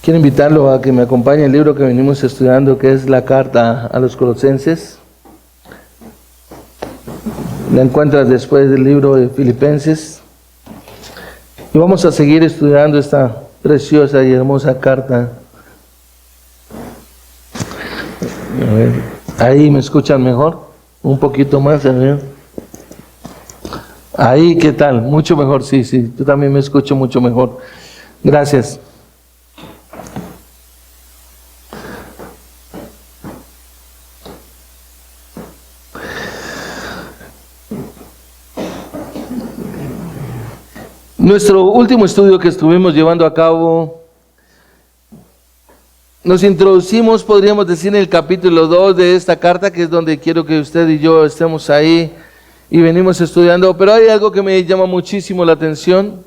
Quiero invitarlo a que me acompañe el libro que venimos estudiando, que es la carta a los Colosenses. La encuentras después del libro de Filipenses. Y vamos a seguir estudiando esta preciosa y hermosa carta. A ver, ahí me escuchan mejor, un poquito más, a ver. Ahí, ¿qué tal? Mucho mejor, sí, tú también me escucho mucho mejor. Gracias. Nuestro último estudio que estuvimos llevando a cabo, nos introducimos, podríamos decir, en el capítulo 2 de esta carta, que es donde quiero que usted y yo estemos ahí y venimos estudiando. Pero hay algo que me llama muchísimo la atención,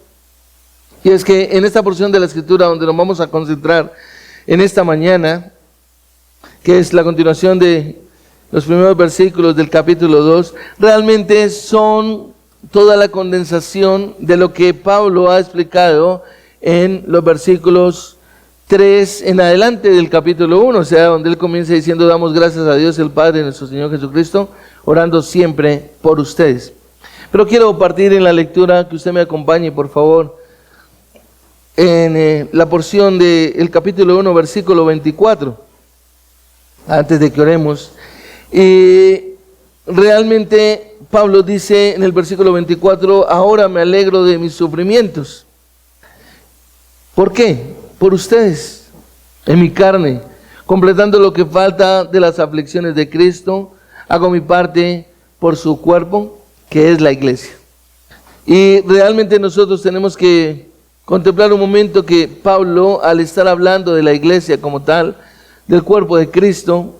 y es que en esta porción de la Escritura donde nos vamos a concentrar en esta mañana, que es la continuación de los primeros versículos del capítulo 2, realmente son toda la condensación de lo que Pablo ha explicado en los versículos 3 en adelante del capítulo 1, o sea, donde él comienza diciendo: damos gracias a Dios el Padre, nuestro Señor Jesucristo, orando siempre por ustedes. Pero quiero partir en la lectura, que usted me acompañe, por favor, en la porción del capítulo 1, versículo 24, antes de que oremos. Y realmente Pablo dice en el versículo 24: ahora me alegro de mis sufrimientos. ¿Por qué? Por ustedes, en mi carne, completando lo que falta de las aflicciones de Cristo, hago mi parte por su cuerpo, que es la iglesia. Y realmente nosotros tenemos que contemplar un momento que Pablo, al estar hablando de la iglesia como tal, del cuerpo de Cristo,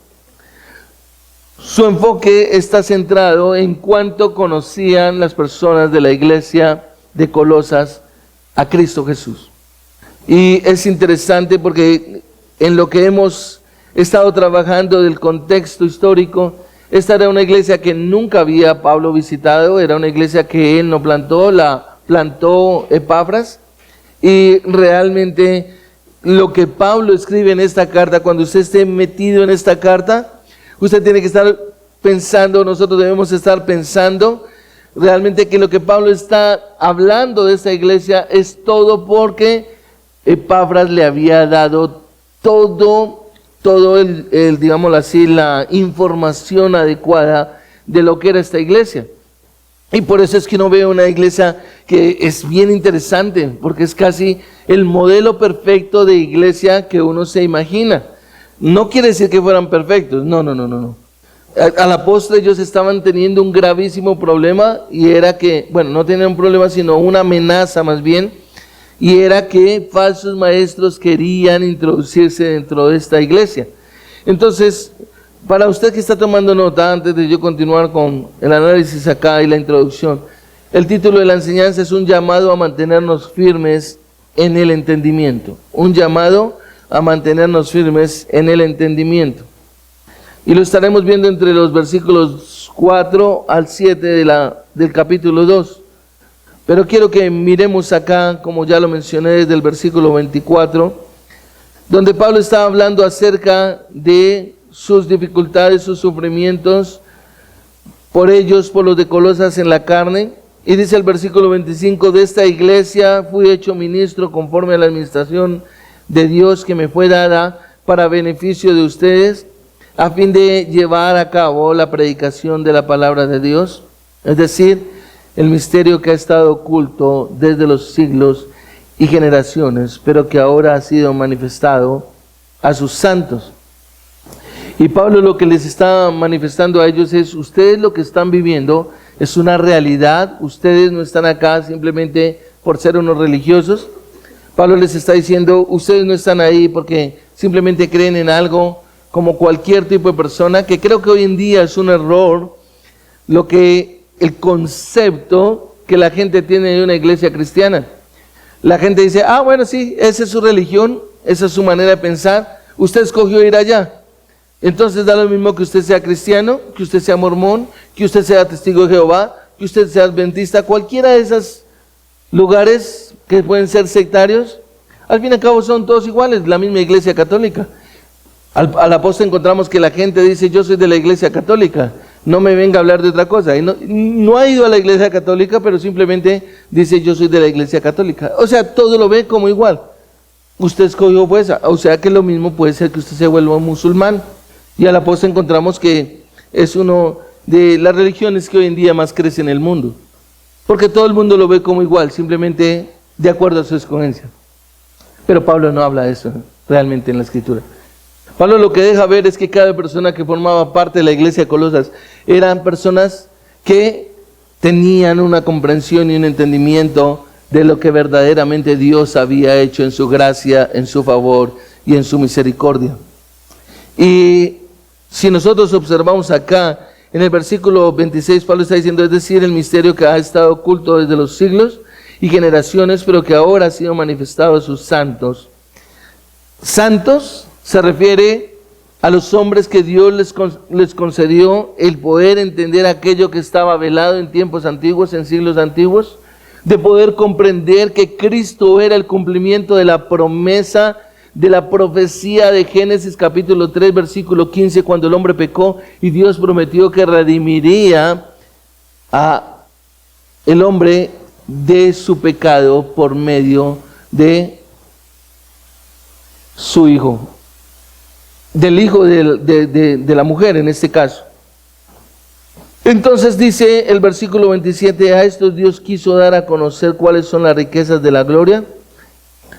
su enfoque está centrado en cuánto conocían las personas de la iglesia de Colosas a Cristo Jesús. Y es interesante porque en lo que hemos estado trabajando del contexto histórico, esta era una iglesia que nunca había Pablo visitado, era una iglesia que él no plantó, la plantó Epafras. Y realmente lo que Pablo escribe en esta carta, cuando usted esté metido en esta carta, usted tiene que estar pensando, nosotros debemos estar pensando realmente que lo que Pablo está hablando de esta iglesia es todo porque Epafras le había dado todo digámoslo así, la información adecuada de lo que era esta iglesia. Y por eso es que uno ve una iglesia que es bien interesante, porque es casi el modelo perfecto de iglesia que uno se imagina. No quiere decir que fueran perfectos, no. A la postre ellos estaban teniendo un gravísimo problema, y era que, bueno, no tenían un problema sino una amenaza más bien, y era que falsos maestros querían introducirse dentro de esta iglesia. Entonces, para usted que está tomando nota, antes de yo continuar con el análisis acá y la introducción, el título de la enseñanza es un llamado a mantenernos firmes en el entendimiento. Un llamado a mantenernos firmes en el entendimiento. Y lo estaremos viendo entre los versículos 4 al 7 del capítulo 2. Pero quiero que miremos acá, como ya lo mencioné, desde el versículo 24, donde Pablo está hablando acerca de sus dificultades, sus sufrimientos, por ellos, por los de Colosas en la carne. Y dice el versículo 25: de esta iglesia fui hecho ministro conforme a la administración de Dios que me fue dada para beneficio de ustedes, a fin de llevar a cabo la predicación de la palabra de Dios, es decir, el misterio que ha estado oculto desde los siglos y generaciones, pero que ahora ha sido manifestado a sus santos. Y Pablo lo que les está manifestando a ellos es: ustedes lo que están viviendo es una realidad, ustedes no están acá simplemente por ser unos religiosos. Pablo les está diciendo: ustedes no están ahí porque simplemente creen en algo, como cualquier tipo de persona, que creo que hoy en día es un error el concepto que la gente tiene de una iglesia cristiana. La gente dice: bueno, sí, esa es su religión, esa es su manera de pensar, usted escogió ir allá. Entonces da lo mismo que usted sea cristiano, que usted sea mormón, que usted sea testigo de Jehová, que usted sea adventista, cualquiera de esos lugares que pueden ser sectarios. Al fin y al cabo son todos iguales, la misma iglesia católica. A la postre encontramos que la gente dice, yo soy de la iglesia católica, no me venga a hablar de otra cosa. Y no ha ido a la iglesia católica, pero simplemente dice, yo soy de la iglesia católica. O sea, todo lo ve como igual. Usted escogió pues, o sea que lo mismo puede ser que usted se vuelva musulmán. Y a la postre encontramos que es uno de las religiones que hoy en día más crece en el mundo. Porque todo el mundo lo ve como igual, simplemente de acuerdo a su escogencia. Pero Pablo no habla de eso realmente en la Escritura. Pablo lo que deja ver es que cada persona que formaba parte de la iglesia de Colosas eran personas que tenían una comprensión y un entendimiento de lo que verdaderamente Dios había hecho en su gracia, en su favor y en su misericordia. Y si nosotros observamos acá, en el versículo 26, Pablo está diciendo, es decir, el misterio que ha estado oculto desde los siglos y generaciones, pero que ahora ha sido manifestado a sus santos. Santos se refiere a los hombres que Dios les concedió el poder entender aquello que estaba velado en tiempos antiguos, en siglos antiguos, de poder comprender que Cristo era el cumplimiento de la promesa, de la profecía de Génesis capítulo 3, versículo 15, cuando el hombre pecó y Dios prometió que redimiría a el hombre de su pecado por medio de su hijo, del hijo de la mujer en este caso. Entonces dice el versículo 27, a estos Dios quiso dar a conocer cuáles son las riquezas de la gloria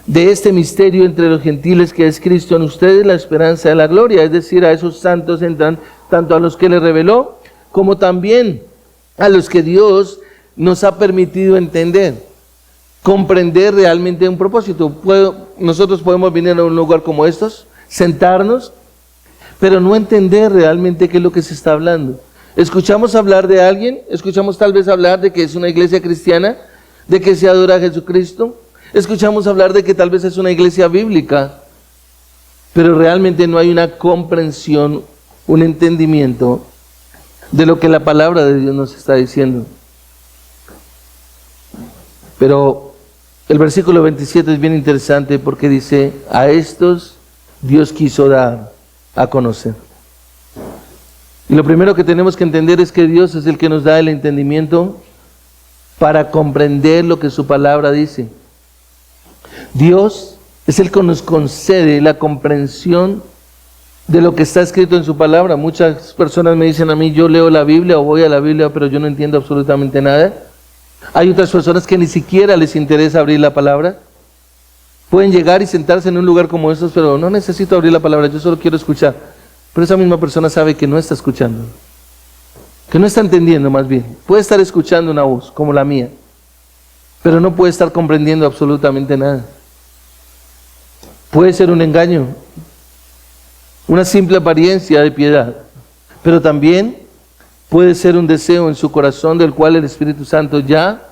de este misterio entre los gentiles que es Cristo en ustedes, la esperanza de la gloria. Es decir, a esos santos entran tanto a los que les reveló, como también a los que Dios nos ha permitido entender, comprender realmente un propósito. Nosotros podemos venir a un lugar como estos, sentarnos, pero no entender realmente qué es lo que se está hablando. Escuchamos hablar de alguien, escuchamos tal vez hablar de que es una iglesia cristiana, de que se adora a Jesucristo, escuchamos hablar de que tal vez es una iglesia bíblica, pero realmente no hay una comprensión, un entendimiento de lo que la palabra de Dios nos está diciendo. Pero el versículo 27 es bien interesante porque dice, a estos Dios quiso dar a conocer. Y lo primero que tenemos que entender es que Dios es el que nos da el entendimiento para comprender lo que su palabra dice. Dios es el que nos concede la comprensión de lo que está escrito en su palabra. Muchas personas me dicen a mí, yo leo la Biblia o voy a la Biblia, pero yo no entiendo absolutamente nada. Hay otras personas que ni siquiera les interesa abrir la palabra. Pueden llegar y sentarse en un lugar como estos, pero no necesito abrir la palabra, yo solo quiero escuchar. Pero esa misma persona sabe que no está escuchando, que no está entendiendo más bien. Puede estar escuchando una voz como la mía, pero no puede estar comprendiendo absolutamente nada. Puede ser un engaño, una simple apariencia de piedad, pero también puede ser un deseo en su corazón del cual el Espíritu Santo ya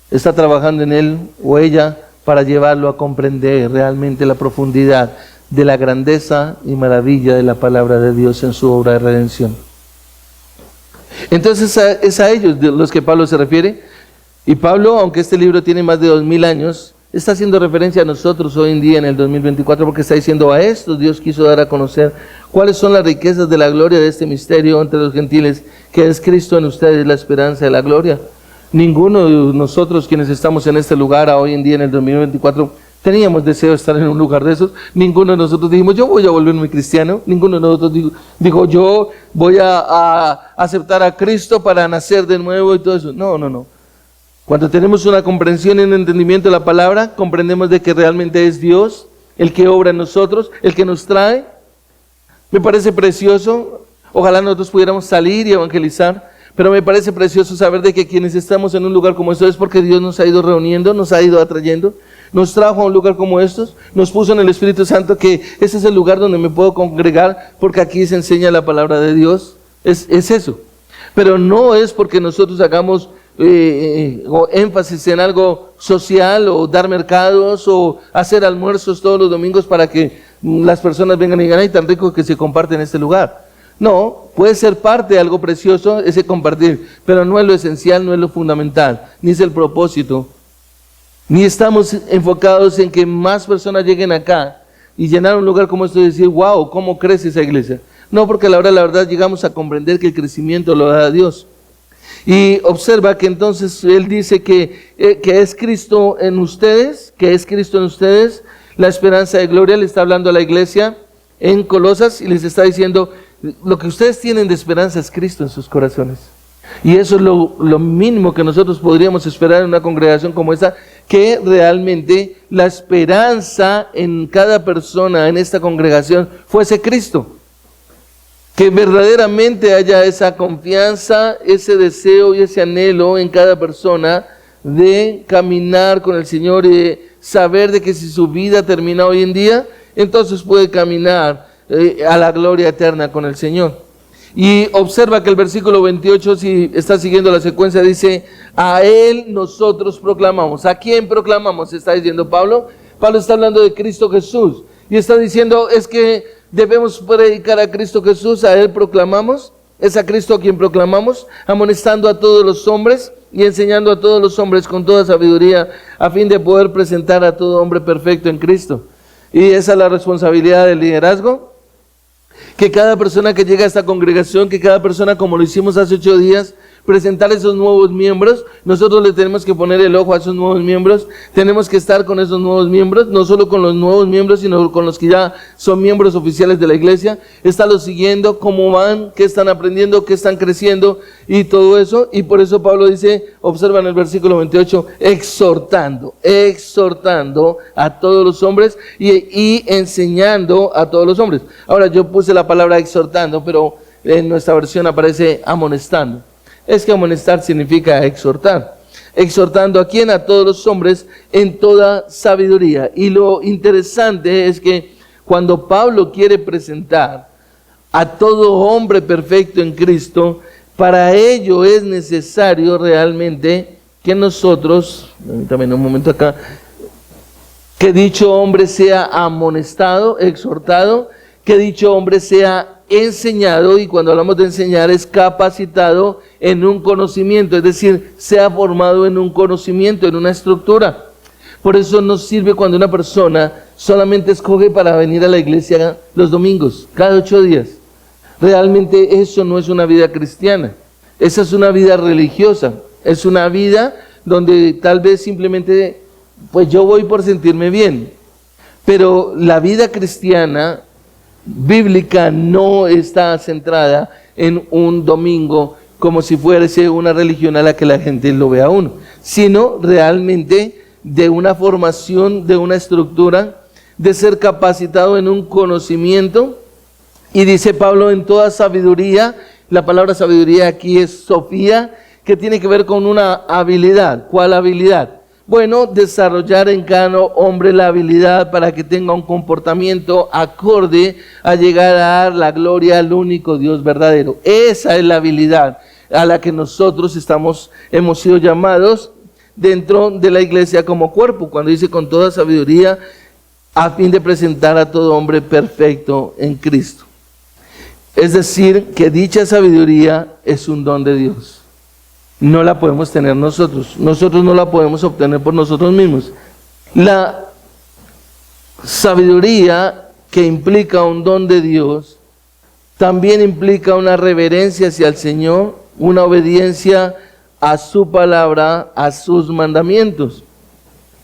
está trabajando en él o ella para llevarlo a comprender realmente la profundidad de la grandeza y maravilla de la palabra de Dios en su obra de redención. Entonces es a ellos de los que Pablo se refiere. Y Pablo, aunque este libro tiene más de 2000 años, está haciendo referencia a nosotros hoy en día en el 2024, porque está diciendo, a estos Dios quiso dar a conocer cuáles son las riquezas de la gloria de este misterio entre los gentiles, que es Cristo en ustedes, la esperanza de la gloria. Ninguno de nosotros quienes estamos en este lugar hoy en día en el 2024 teníamos deseo de estar en un lugar de esos. Ninguno de nosotros dijimos, yo voy a volverme cristiano. Ninguno de nosotros dijo, yo voy a aceptar a Cristo para nacer de nuevo y todo eso. No. Cuando tenemos una comprensión y un entendimiento de la palabra, comprendemos de que realmente es Dios el que obra en nosotros, el que nos trae. Me parece precioso. Ojalá nosotros pudiéramos salir y evangelizar. Pero me parece precioso saber de que quienes estamos en un lugar como esto es porque Dios nos ha ido reuniendo, nos ha ido atrayendo, nos trajo a un lugar como estos, nos puso en el Espíritu Santo que ese es el lugar donde me puedo congregar porque aquí se enseña la palabra de Dios. Es eso. Pero no es porque nosotros hagamos énfasis en algo social o dar mercados o hacer almuerzos todos los domingos para que las personas vengan y digan, ay, tan rico que se comparte en este lugar. No, puede ser parte de algo precioso ese compartir, pero no es lo esencial, no es lo fundamental, ni es el propósito Ni estamos enfocados en que más personas lleguen acá y llenar un lugar como esto y decir, wow, ¿cómo crece esa iglesia? No, porque a la hora de la verdad llegamos a comprender que el crecimiento lo da Dios. Y observa que entonces él dice que es Cristo en ustedes, la esperanza de gloria. Le está hablando a la iglesia en Colosas y les está diciendo, lo que ustedes tienen de esperanza es Cristo en sus corazones. Y eso es lo mínimo que nosotros podríamos esperar en una congregación como esta, que realmente la esperanza en cada persona en esta congregación fuese Cristo. Que verdaderamente haya esa confianza, ese deseo y ese anhelo en cada persona de caminar con el Señor y de saber de que si su vida termina hoy en día, entonces puede caminar a la gloria eterna con el Señor. Y observa que el versículo 28, si está siguiendo la secuencia, dice, a Él nosotros proclamamos. ¿A quién proclamamos? Está diciendo Pablo. Pablo está hablando de Cristo Jesús. Y está diciendo, es que debemos predicar a Cristo Jesús, a Él proclamamos. Es a Cristo a quien proclamamos, amonestando a todos los hombres y enseñando a todos los hombres con toda sabiduría, a fin de poder presentar a todo hombre perfecto en Cristo. Y esa es la responsabilidad del liderazgo. Que cada persona que llega a esta congregación, que cada persona, como lo hicimos hace 8 días, presentar esos nuevos miembros, nosotros le tenemos que poner el ojo a esos nuevos miembros, tenemos que estar con esos nuevos miembros, no solo con los nuevos miembros, sino con los que ya son miembros oficiales de la iglesia, estarlos siguiendo, cómo van, qué están aprendiendo, qué están creciendo y todo eso. Y por eso Pablo dice, observa en el versículo 28, exhortando a todos los hombres y enseñando a todos los hombres. Ahora yo puse la palabra exhortando, pero en nuestra versión aparece amonestando. Es que amonestar significa exhortar. ¿Exhortando a quién? A todos los hombres en toda sabiduría. Y lo interesante es que cuando Pablo quiere presentar a todo hombre perfecto en Cristo, para ello es necesario realmente que nosotros, también un momento acá, que dicho hombre sea amonestado, exhortado, que dicho hombre sea enseñado, y cuando hablamos de enseñar es capacitado en un conocimiento, es decir, sea formado en un conocimiento, en una estructura. Por eso nos sirve cuando una persona solamente escoge para venir a la iglesia los domingos, cada 8 días. Realmente eso no es una vida cristiana, esa es una vida religiosa, es una vida donde tal vez simplemente, pues yo voy por sentirme bien, pero la vida cristiana bíblica no está centrada en un domingo como si fuese una religión a la que la gente lo vea a uno, sino realmente de una formación, de una estructura, de ser capacitado en un conocimiento. Y dice Pablo, en toda sabiduría. La palabra sabiduría aquí es Sofía, que tiene que ver con una habilidad. ¿Cuál habilidad? Bueno, desarrollar en cada hombre la habilidad para que tenga un comportamiento acorde a llegar a dar la gloria al único Dios verdadero. Esa es la habilidad a la que nosotros hemos sido llamados dentro de la iglesia como cuerpo, cuando dice con toda sabiduría, a fin de presentar a todo hombre perfecto en Cristo. Es decir, que dicha sabiduría es un don de Dios. No la podemos tener nosotros no la podemos obtener por nosotros mismos. La sabiduría que implica un don de Dios, también implica una reverencia hacia el Señor, una obediencia a su palabra, a sus mandamientos.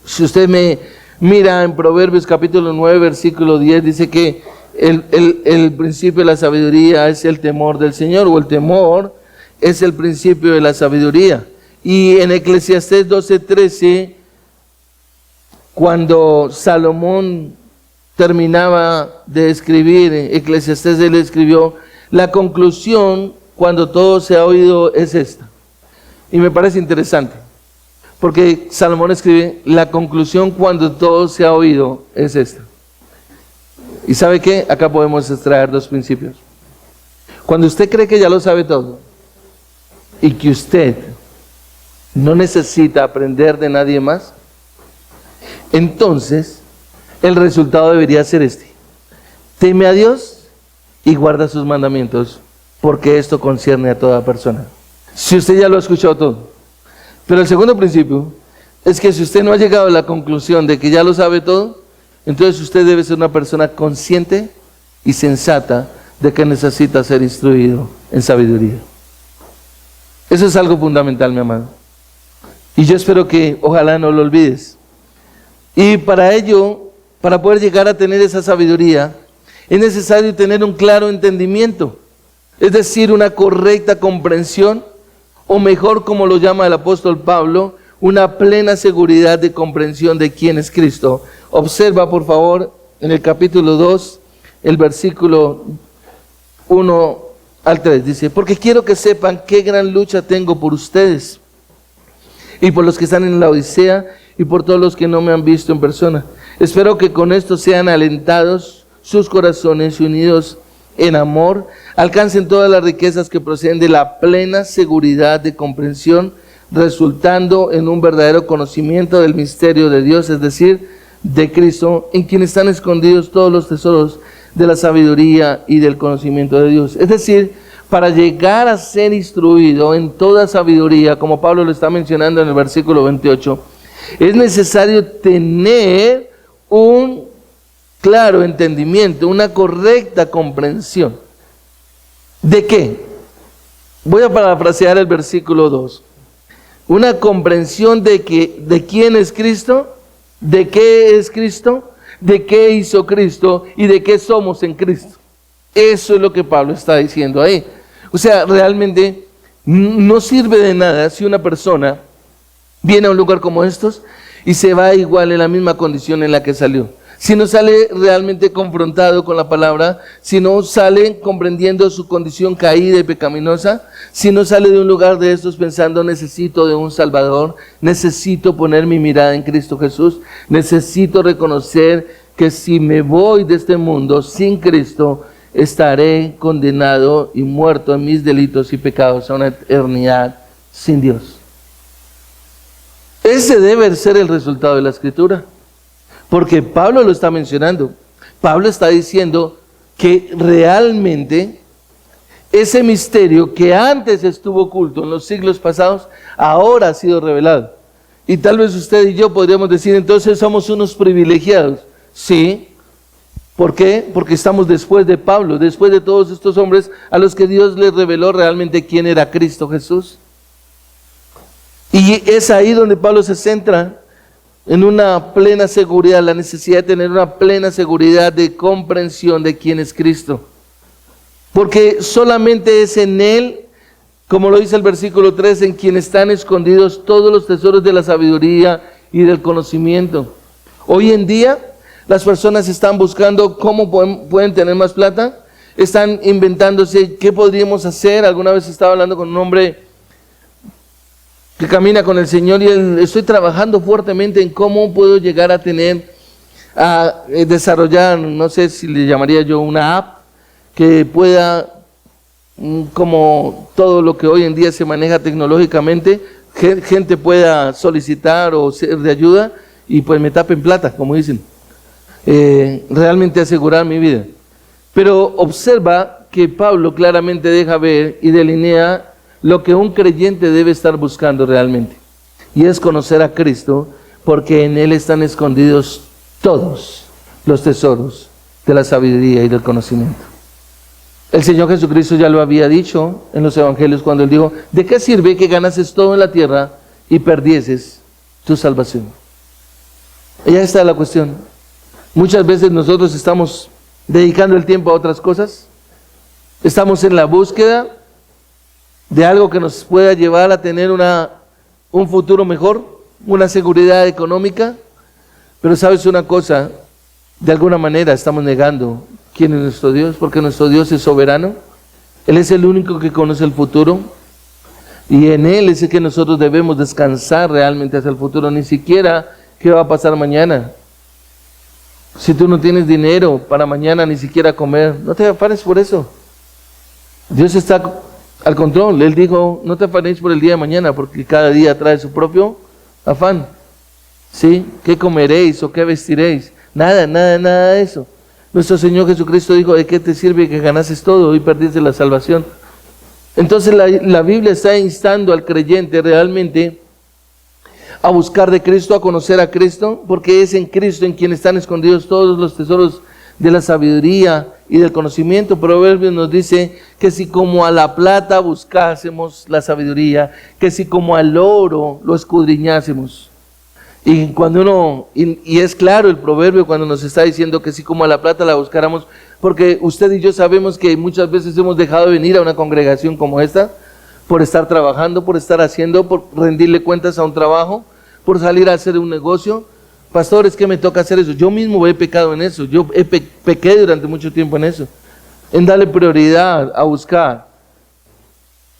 Si usted me mira en Proverbios capítulo 9, versículo 10, dice que el principio de la sabiduría es el temor del Señor, o el temor es el principio de la sabiduría. Y en Eclesiastés 12:13, cuando Salomón terminaba de escribir Eclesiastés, él escribió, la conclusión cuando todo se ha oído es esta. Y me parece interesante, porque Salomón escribe, la conclusión cuando todo se ha oído es esta. ¿Y sabe qué? Acá podemos extraer 2 principios. Cuando usted cree que ya lo sabe todo, y que usted no necesita aprender de nadie más, entonces el resultado debería ser este: teme a Dios y guarda sus mandamientos, porque esto concierne a toda persona. Si usted ya lo ha escuchado todo. Pero el segundo principio, es que si usted no ha llegado a la conclusión de que ya lo sabe todo, entonces usted debe ser una persona consciente y sensata de que necesita ser instruido en sabiduría. Eso es algo fundamental, mi amado. Y yo espero que ojalá no lo olvides. Y para ello, para poder llegar a tener esa sabiduría, es necesario tener un claro entendimiento, es decir, una correcta comprensión, o mejor, como lo llama el apóstol Pablo, una plena seguridad de comprensión de quién es Cristo. Observa, por favor, en el capítulo 2, el versículo 1 al 3, dice: porque quiero que sepan qué gran lucha tengo por ustedes, y por los que están en la Odisea, y por todos los que no me han visto en persona. Espero que con esto sean alentados sus corazones y unidos en amor, alcancen todas las riquezas que proceden de la plena seguridad de comprensión, resultando en un verdadero conocimiento del misterio de Dios, es decir, de Cristo, en quien están escondidos todos los tesoros de la sabiduría y del conocimiento de Dios. Es decir, para llegar a ser instruido en toda sabiduría, como Pablo lo está mencionando en el versículo 28, es necesario tener un claro entendimiento, una correcta comprensión. ¿De qué? Voy a parafrasear el versículo 2. Una comprensión de quién es Cristo, de qué es Cristo, de qué hizo Cristo y de qué somos en Cristo. Eso es lo que Pablo está diciendo ahí. O sea, realmente no sirve de nada si una persona viene a un lugar como estos y se va igual en la misma condición en la que salió. Si no sale realmente confrontado con la palabra, si no sale comprendiendo su condición caída y pecaminosa, si no sale de un lugar de estos pensando: necesito de un Salvador, necesito poner mi mirada en Cristo Jesús, necesito reconocer que si me voy de este mundo sin Cristo, estaré condenado y muerto en mis delitos y pecados a una eternidad sin Dios. Ese debe ser el resultado de la Escritura. Porque Pablo lo está mencionando. Pablo está diciendo que realmente ese misterio que antes estuvo oculto en los siglos pasados, ahora ha sido revelado. Y tal vez usted y yo podríamos decir: entonces somos unos privilegiados. Sí. ¿Por qué? Porque estamos después de Pablo, después de todos estos hombres a los que Dios les reveló realmente quién era Cristo Jesús. Y es ahí donde Pablo se centra en una plena seguridad, la necesidad de tener una plena seguridad de comprensión de quién es Cristo. Porque solamente es en Él, como lo dice el versículo 3, en quien están escondidos todos los tesoros de la sabiduría y del conocimiento. Hoy en día, las personas están buscando cómo pueden tener más plata, están inventándose qué podríamos hacer. Alguna vez estaba hablando con un hombre que camina con el Señor y estoy trabajando fuertemente en cómo puedo llegar a desarrollar, no sé si le llamaría yo una app, que pueda, como todo lo que hoy en día se maneja tecnológicamente, gente pueda solicitar o ser de ayuda y pues me tapen plata, como dicen. Realmente asegurar mi vida. Pero observa que Pablo claramente deja ver y delinea lo que un creyente debe estar buscando realmente, y es conocer a Cristo, porque en Él están escondidos todos los tesoros de la sabiduría y del conocimiento. El Señor Jesucristo ya lo había dicho en los evangelios cuando Él dijo: ¿de qué sirve que ganases todo en la tierra y perdieses tu salvación? Y ahí está la cuestión. Muchas veces nosotros estamos dedicando el tiempo a otras cosas, estamos en la búsqueda de algo que nos pueda llevar a tener un futuro mejor, una seguridad económica, pero sabes una cosa, de alguna manera estamos negando quién es nuestro Dios, porque nuestro Dios es soberano. Él es el único que conoce el futuro, y en Él es el que nosotros debemos descansar realmente hacia el futuro, ni siquiera qué va a pasar mañana. Si tú no tienes dinero para mañana ni siquiera comer, no te afanes por eso. Dios está al control. Él dijo: no te afanéis por el día de mañana, porque cada día trae su propio afán. ¿Sí? ¿Qué comeréis o qué vestiréis? Nada de eso. Nuestro Señor Jesucristo dijo: ¿de qué te sirve que ganases todo y perdiste la salvación? Entonces la Biblia está instando al creyente realmente a buscar de Cristo, a conocer a Cristo, porque es en Cristo en quien están escondidos todos los tesoros de la sabiduría y del conocimiento. Proverbios nos dice que si como a la plata buscásemos la sabiduría, que si como al oro lo escudriñásemos. Y cuando y es claro el proverbio cuando nos está diciendo que si como a la plata la buscáramos, porque usted y yo sabemos que muchas veces hemos dejado de venir a una congregación como esta, por estar trabajando, por estar haciendo, por rendirle cuentas a un trabajo, por salir a hacer un negocio. Pastor, es que me toca hacer eso. Yo mismo he pecado en eso. Yo pequé durante mucho tiempo en eso. En darle prioridad a buscar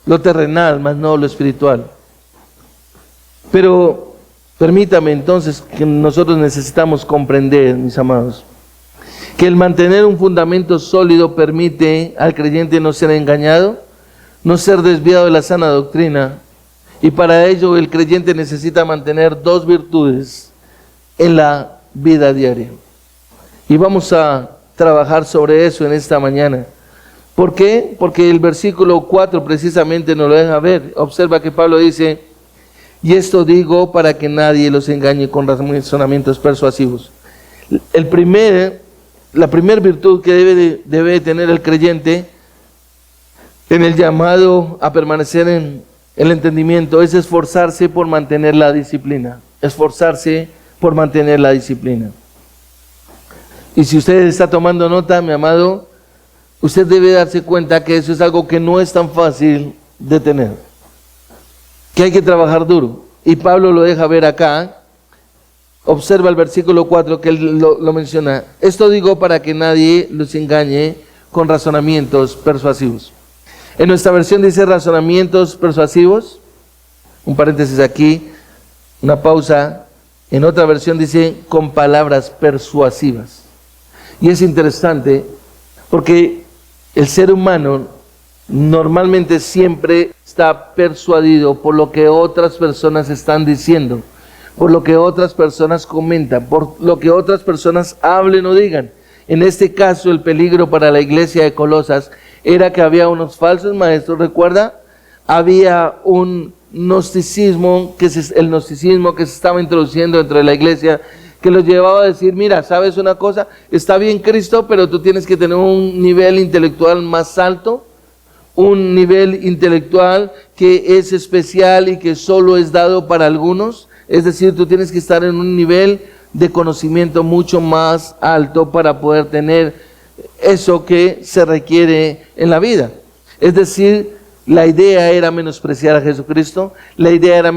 lo terrenal, más no lo espiritual. Pero permítame entonces que nosotros necesitamos comprender, mis amados, que el mantener un fundamento sólido permite al creyente no ser engañado, no ser desviado de la sana doctrina. Y para ello el creyente necesita mantener dos virtudes en la vida diaria. Y vamos a trabajar sobre eso en esta mañana. ¿Por qué? Porque el versículo 4 precisamente nos lo deja ver. Observa que Pablo dice: y esto digo para que nadie los engañe con razonamientos persuasivos. La primera virtud que debe tener el creyente en el llamado a permanecer en el entendimiento es esforzarse por mantener la disciplina. Esforzarse por mantener la disciplina. Y si usted está tomando nota, mi amado, usted debe darse cuenta que eso es algo que no es tan fácil de tener, que hay que trabajar duro. Y Pablo lo deja ver acá. Observa el versículo 4 que él lo menciona. Esto digo para que nadie los engañe con razonamientos persuasivos. En nuestra versión dice razonamientos persuasivos. Un paréntesis aquí, una pausa. En otra versión dice con palabras persuasivas. Y es interesante porque el ser humano normalmente siempre está persuadido por lo que otras personas están diciendo, por lo que otras personas comentan, por lo que otras personas hablen o digan. En este caso, el peligro para la iglesia de Colosas era que había unos falsos maestros, ¿recuerda? Había un gnosticismo, el gnosticismo que se estaba introduciendo dentro de la iglesia, que los llevaba a decir: mira, ¿sabes una cosa? Está bien Cristo, pero tú tienes que tener un nivel intelectual más alto, un nivel intelectual que es especial y que solo es dado para algunos. Es decir, tú tienes que estar en un nivel de conocimiento mucho más alto para poder tener eso que se requiere en la vida. Es decir, la idea era menospreciar a Jesucristo, la idea era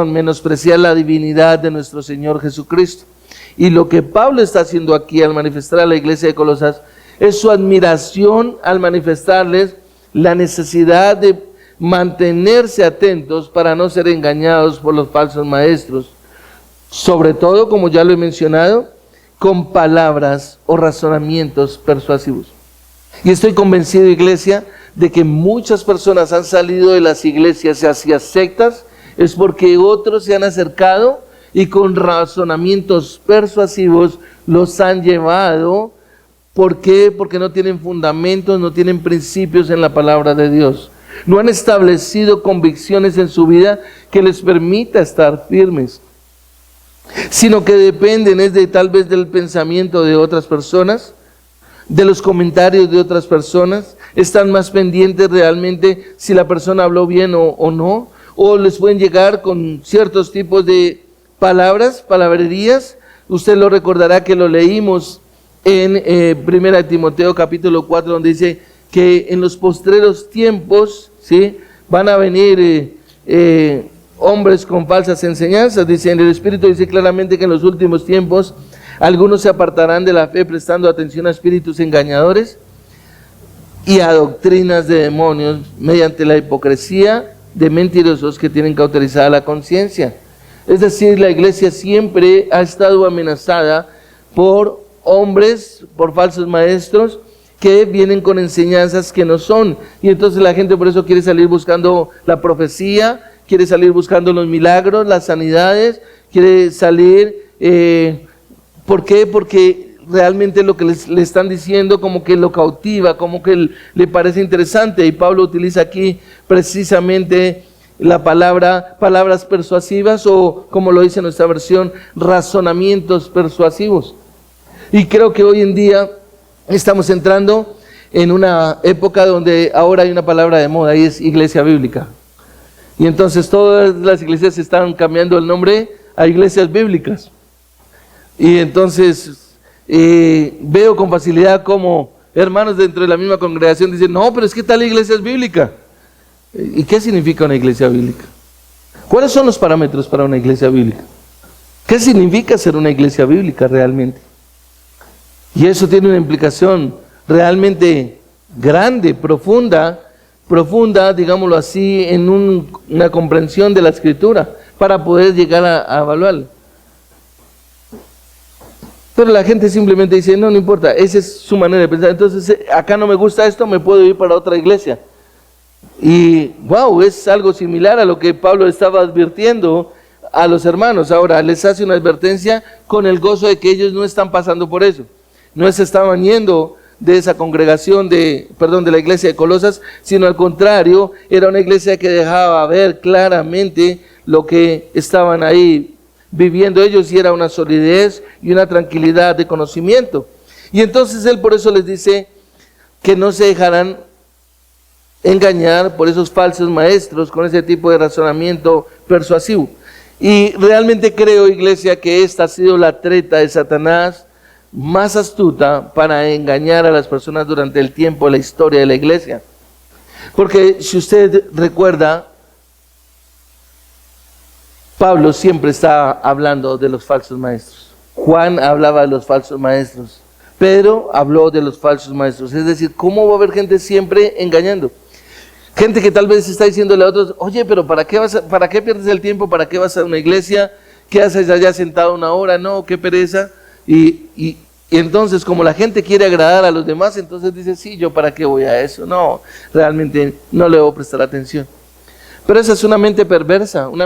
menospreciar la divinidad de nuestro Señor Jesucristo. Y lo que Pablo está haciendo aquí al manifestar a la iglesia de Colosas es su admiración al manifestarles la necesidad de mantenerse atentos para no ser engañados por los falsos maestros. Sobre todo, como ya lo he mencionado, con palabras o razonamientos persuasivos. Y estoy convencido, iglesia, de que muchas personas han salido de las iglesias hacia sectas, es porque otros se han acercado y con razonamientos persuasivos los han llevado. ¿Por qué? Porque no tienen fundamentos, no tienen principios en la palabra de Dios. No han establecido convicciones en su vida que les permita estar firmes, sino que dependen tal vez del pensamiento de otras personas, de los comentarios de otras personas. Están más pendientes realmente si la persona habló bien o no, o les pueden llegar con ciertos tipos de palabrerías. Usted lo recordará que lo leímos en 1 Timoteo capítulo 4, donde dice que en los postreros tiempos, ¿sí?, van a venir hombres con falsas enseñanzas. Dice, en el Espíritu dice claramente que en los últimos tiempos algunos se apartarán de la fe prestando atención a espíritus engañadores y a doctrinas de demonios mediante la hipocresía de mentirosos que tienen cauterizada la conciencia. Es decir, la iglesia siempre ha estado amenazada por hombres, por falsos maestros que vienen con enseñanzas que no son. Y entonces la gente por eso quiere salir buscando la profecía, quiere salir buscando los milagros, las sanidades, quiere salir... ¿Por qué? Porque realmente lo que le están diciendo como que lo cautiva, como que le parece interesante. Y Pablo utiliza aquí precisamente la palabra, palabras persuasivas o, como lo dice nuestra versión, razonamientos persuasivos. Y creo que hoy en día estamos entrando en una época donde ahora hay una palabra de moda y es iglesia bíblica. Y entonces todas las iglesias están cambiando el nombre a iglesias bíblicas. Y entonces veo con facilidad como hermanos dentro de la misma congregación dicen, no, pero es que tal iglesia es bíblica. ¿Y qué significa una iglesia bíblica? ¿Cuáles son los parámetros para una iglesia bíblica? ¿Qué significa ser una iglesia bíblica realmente? Y eso tiene una implicación realmente grande, profunda, digámoslo así, en una comprensión de la Escritura, para poder llegar a evaluarla. Pero la gente simplemente dice, no importa, esa es su manera de pensar. Entonces, acá no me gusta esto, me puedo ir para otra iglesia. Y, wow, es algo similar a lo que Pablo estaba advirtiendo a los hermanos. Ahora, les hace una advertencia con el gozo de que ellos no están pasando por eso. No se estaban yendo de esa congregación, de la iglesia de Colosas, sino al contrario, era una iglesia que dejaba ver claramente lo que estaban ahí viviendo ellos, y era una solidez y una tranquilidad de conocimiento. Y entonces él por eso les dice que no se dejarán engañar por esos falsos maestros con ese tipo de razonamiento persuasivo. Y realmente creo, iglesia, que esta ha sido la treta de Satanás más astuta para engañar a las personas durante el tiempo de la historia de la iglesia. Porque si usted recuerda, Pablo siempre está hablando de los falsos maestros. Juan hablaba de los falsos maestros. Pedro habló de los falsos maestros. Es decir, ¿cómo va a haber gente siempre engañando? Gente que tal vez está diciéndole a otros, oye, pero ¿para qué pierdes el tiempo? ¿Para qué vas a una iglesia? ¿Qué haces allá sentado una hora? No, qué pereza. Y entonces, como la gente quiere agradar a los demás, entonces dice, sí, ¿yo para qué voy a eso? No, realmente no le voy a prestar atención. Pero esa es una mente perversa, una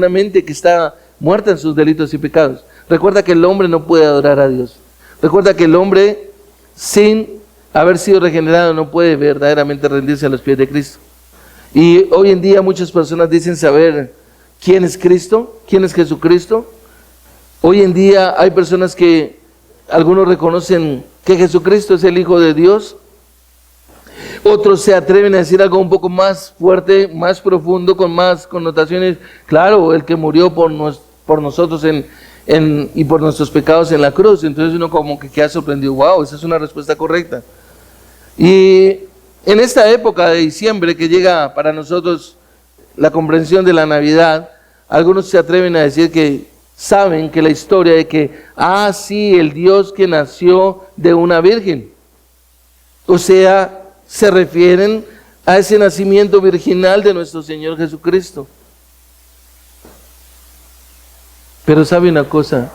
mente que está muerta en sus delitos y pecados. Recuerda que el hombre no puede adorar a Dios. Recuerda que el hombre, sin haber sido regenerado, no puede verdaderamente rendirse a los pies de Cristo. Y hoy en día muchas personas dicen saber quién es Cristo, quién es Jesucristo. Hoy en día hay personas que algunos reconocen que Jesucristo es el Hijo de Dios. Otros se atreven a decir algo un poco más fuerte, más profundo, con más connotaciones. Claro, el que murió por nosotros y por nuestros pecados en la cruz. Entonces uno como que queda sorprendido. Wow, esa es una respuesta correcta. Y en esta época de diciembre que llega para nosotros la comprensión de la Navidad, algunos se atreven a decir que saben que la historia de que, sí, el Dios que nació de una virgen. O sea, se refieren a ese nacimiento virginal de nuestro Señor Jesucristo. Pero sabe una cosa,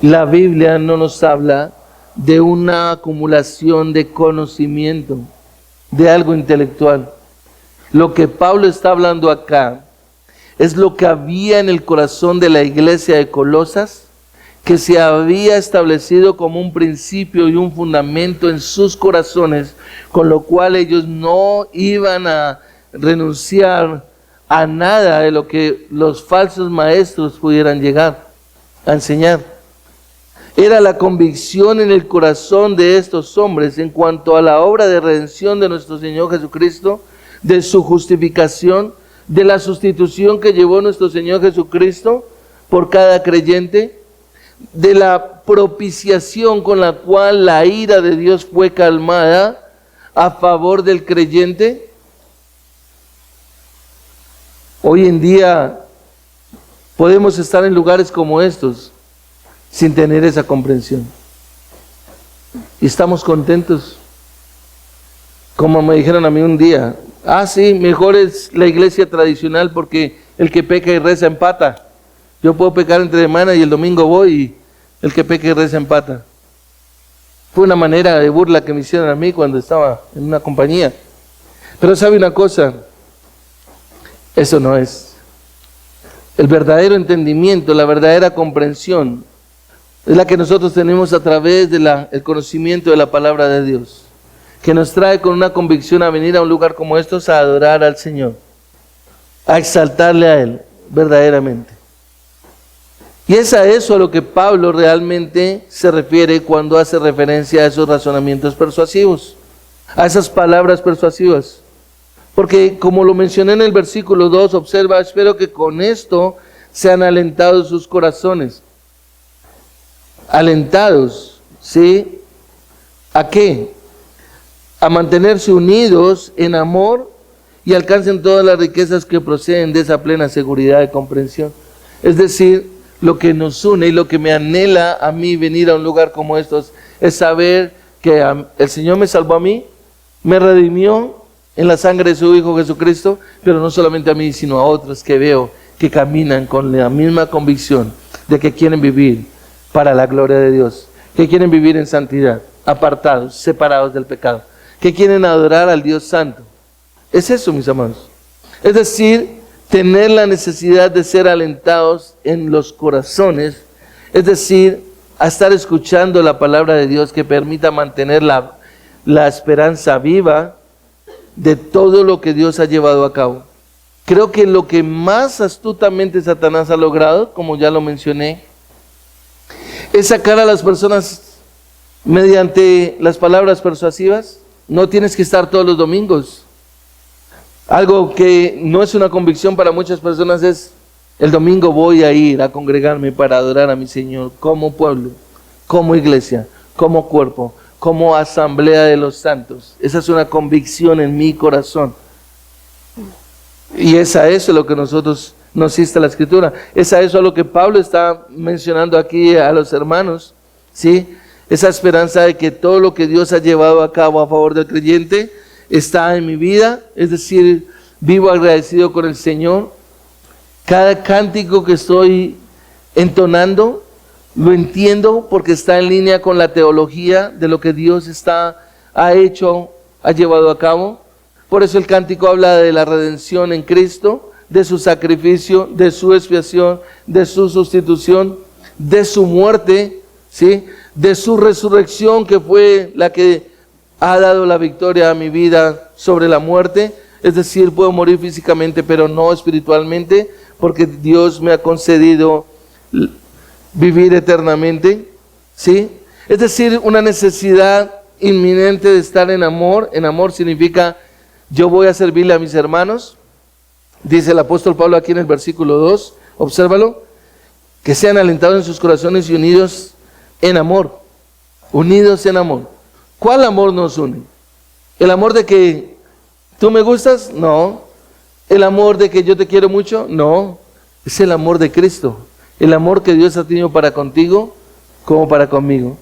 la Biblia no nos habla de una acumulación de conocimiento, de algo intelectual. Lo que Pablo está hablando acá es lo que había en el corazón de la iglesia de Colosas, que se había establecido como un principio y un fundamento en sus corazones, con lo cual ellos no iban a renunciar a nada de lo que los falsos maestros pudieran llegar a enseñar. Era la convicción en el corazón de estos hombres en cuanto a la obra de redención de nuestro Señor Jesucristo, de su justificación, de la sustitución que llevó nuestro Señor Jesucristo por cada creyente, de la propiciación con la cual la ira de Dios fue calmada a favor del creyente. Hoy en día podemos estar en lugares como estos sin tener esa comprensión. Y estamos contentos. Como me dijeron a mí un día, sí, mejor es la iglesia tradicional porque el que peca y reza empata. Yo puedo pecar entre semana y el domingo voy y el que peca y reza empata. Fue una manera de burla que me hicieron a mí cuando estaba en una compañía. Pero sabe una cosa, eso no es. El verdadero entendimiento, la verdadera comprensión es la que nosotros tenemos a través del conocimiento de la palabra de Dios, que nos trae con una convicción a venir a un lugar como estos a adorar al Señor. a exaltarle a Él verdaderamente. Y es a eso a lo que Pablo realmente se refiere cuando hace referencia a esos razonamientos persuasivos, a esas palabras persuasivas. Porque como lo mencioné en el versículo 2, observa, espero que con esto sean alentados sus corazones. Alentados, ¿sí? ¿A qué? A mantenerse unidos en amor y alcancen todas las riquezas que proceden de esa plena seguridad de comprensión. Es decir, lo que nos une y lo que me anhela a mí venir a un lugar como estos es saber que el Señor me salvó a mí, me redimió en la sangre de su Hijo Jesucristo, pero no solamente a mí, sino a otros que veo que caminan con la misma convicción de que quieren vivir para la gloria de Dios, que quieren vivir en santidad, apartados, separados del pecado, que quieren adorar al Dios Santo. Es eso, mis amados. Es decir, tener la necesidad de ser alentados en los corazones, es decir, a estar escuchando la palabra de Dios que permita mantener la esperanza viva de todo lo que Dios ha llevado a cabo. Creo que lo que más astutamente Satanás ha logrado, como ya lo mencioné, es sacar a las personas mediante las palabras persuasivas. No tienes que estar todos los domingos. Algo que no es una convicción para muchas personas es: el domingo voy a ir a congregarme para adorar a mi Señor como pueblo, como iglesia, como cuerpo, como asamblea de los santos. Esa es una convicción en mi corazón. Y es a eso lo que nos insta la Escritura. Es a eso a lo que Pablo está mencionando aquí a los hermanos, ¿sí? Esa esperanza de que todo lo que Dios ha llevado a cabo a favor del creyente está en mi vida, es decir, vivo agradecido con el Señor. Cada cántico que estoy entonando lo entiendo porque está en línea con la teología de lo que Dios ha llevado a cabo. Por eso el cántico habla de la redención en Cristo, de su sacrificio, de su expiación, de su sustitución, de su muerte, ¿sí? De su resurrección, que fue la que ha dado la victoria a mi vida sobre la muerte. Es decir, puedo morir físicamente, pero no espiritualmente, porque Dios me ha concedido vivir eternamente, ¿sí? Es decir, una necesidad inminente de estar en amor. En amor significa: yo voy a servirle a mis hermanos. Dice el apóstol Pablo aquí en el versículo 2, obsérvalo, que sean alentados en sus corazones y unidos en amor. Unidos en amor. ¿Cuál amor nos une? ¿El amor de que tú me gustas? No. ¿El amor de que yo te quiero mucho? No. Es el amor de Cristo. El amor que Dios ha tenido para contigo como para conmigo.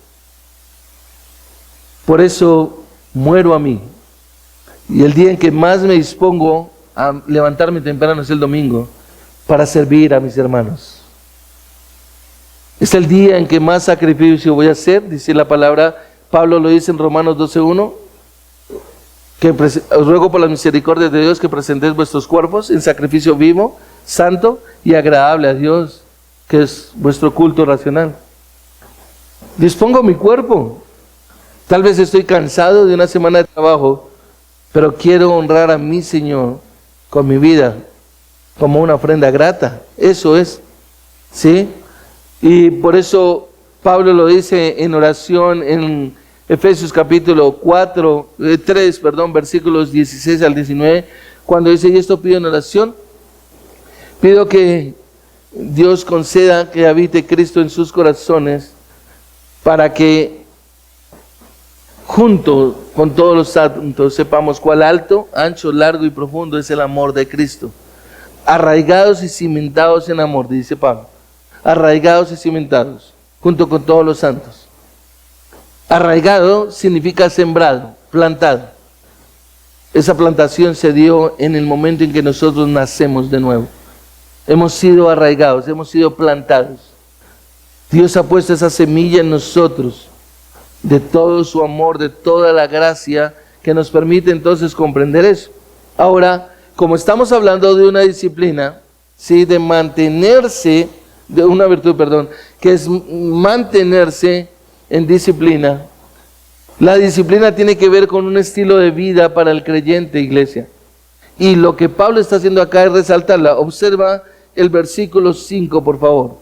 Por eso muero a mí. Y el día en que más me dispongo a levantarme temprano es el domingo para servir a mis hermanos. Es el día en que más sacrificio voy a hacer, dice la palabra. Pablo lo dice en Romanos 12:1, que os ruego por las misericordias de Dios que presentéis vuestros cuerpos en sacrificio vivo, santo y agradable a Dios, que es vuestro culto racional. Dispongo mi cuerpo. Tal vez estoy cansado de una semana de trabajo, pero quiero honrar a mi Señor con mi vida como una ofrenda grata. Eso es, ¿sí? Y por eso Pablo lo dice en oración en Efesios capítulo 3, versículos 16 al 19, cuando dice: y esto pido en oración, pido que Dios conceda que habite Cristo en sus corazones, para que junto con todos los santos sepamos cuál alto, ancho, largo y profundo es el amor de Cristo, arraigados y cimentados en amor, dice Pablo, arraigados y cimentados junto con todos los santos. Arraigado significa sembrado, plantado. Esa plantación se dio en el momento en que nosotros nacemos de nuevo. Hemos sido arraigados, hemos sido plantados. Dios ha puesto esa semilla en nosotros, de todo su amor, de toda la gracia que nos permite entonces comprender eso. Ahora, como estamos hablando de una disciplina, ¿sí? De mantenerse, de una virtud, que es mantenerse en disciplina. La disciplina tiene que ver con un estilo de vida para el creyente, iglesia. Y lo que Pablo está haciendo acá es resaltarla. Observa el versículo 5, por favor.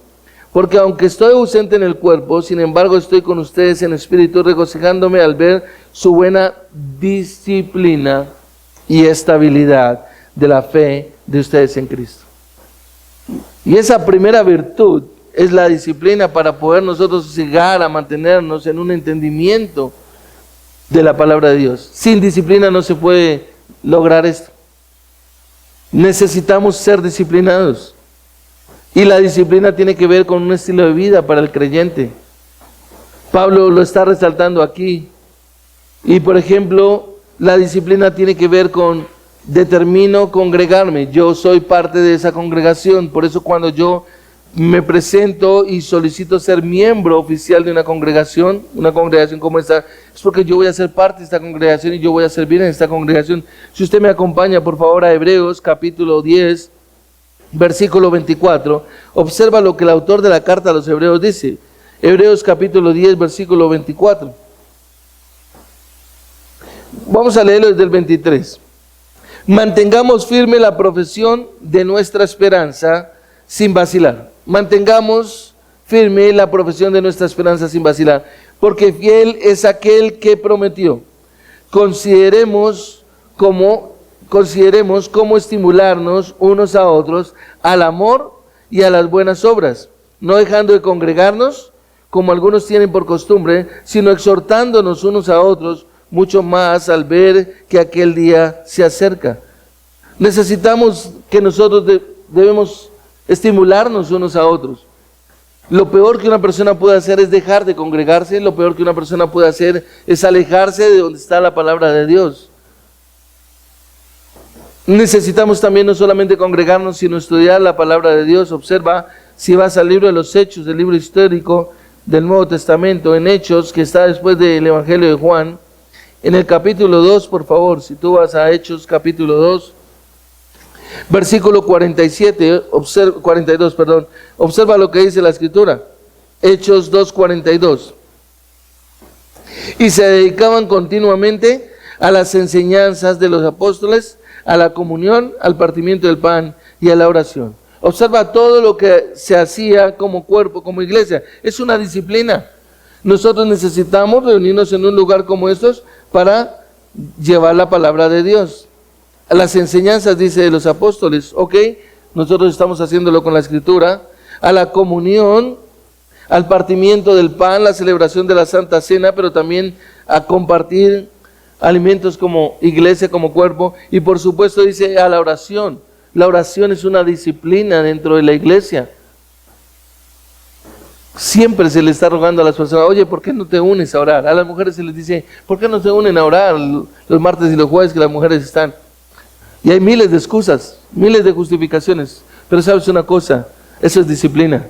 Porque aunque estoy ausente en el cuerpo, sin embargo estoy con ustedes en espíritu, regocijándome al ver su buena disciplina y estabilidad de la fe de ustedes en Cristo. Y esa primera virtud es la disciplina para poder nosotros llegar a mantenernos en un entendimiento de la palabra de Dios. Sin disciplina no se puede lograr esto. Necesitamos ser disciplinados. Y la disciplina tiene que ver con un estilo de vida para el creyente. Pablo lo está resaltando aquí. Y por ejemplo, la disciplina tiene que ver con determino congregarme. Yo soy parte de esa congregación. Por eso cuando yo me presento y solicito ser miembro oficial de una congregación como esta, es porque yo voy a ser parte de esta congregación y yo voy a servir en esta congregación. Si usted me acompaña, por favor, a Hebreos capítulo 10, versículo 24, observa lo que el autor de la carta a los Hebreos dice. Hebreos capítulo 10, versículo 24. Vamos a leerlo desde el 23. Mantengamos firme la profesión de nuestra esperanza sin vacilar. Mantengamos firme la profesión de nuestra esperanza sin vacilar, porque fiel es aquel que prometió. Consideremos cómo estimularnos unos a otros al amor y a las buenas obras, no dejando de congregarnos, como algunos tienen por costumbre, sino exhortándonos unos a otros, mucho más al ver que aquel día se acerca. Necesitamos que nosotros debemos estimularnos unos a otros. Lo peor que una persona puede hacer es dejar de congregarse, lo peor que una persona puede hacer es alejarse de donde está la palabra de Dios. Necesitamos también no solamente congregarnos, sino estudiar la palabra de Dios. Observa, si vas al libro de los Hechos, el libro histórico del Nuevo Testamento, en Hechos, que está después del Evangelio de Juan, en el capítulo 2, por favor, si tú vas a Hechos capítulo 2, versículo 42, observa lo que dice la Escritura. Hechos 2:42. Y se dedicaban continuamente a las enseñanzas de los apóstoles, a la comunión, al partimiento del pan y a la oración. Observa todo lo que se hacía como cuerpo, como iglesia. Es una disciplina. Nosotros necesitamos reunirnos en un lugar como estos para llevar la palabra de Dios. Las enseñanzas, dice, de los apóstoles, ok, nosotros estamos haciéndolo con la Escritura, a la comunión, al partimiento del pan, la celebración de la Santa Cena, pero también a compartir alimentos como iglesia, como cuerpo, y por supuesto dice a la oración. La oración es una disciplina dentro de la iglesia. Siempre se le está rogando a las personas, oye, ¿por qué no te unes a orar? A las mujeres se les dice, ¿por qué no se unen a orar los martes y los jueves que las mujeres están? Y hay miles de excusas, miles de justificaciones. Pero sabes una cosa, eso es disciplina.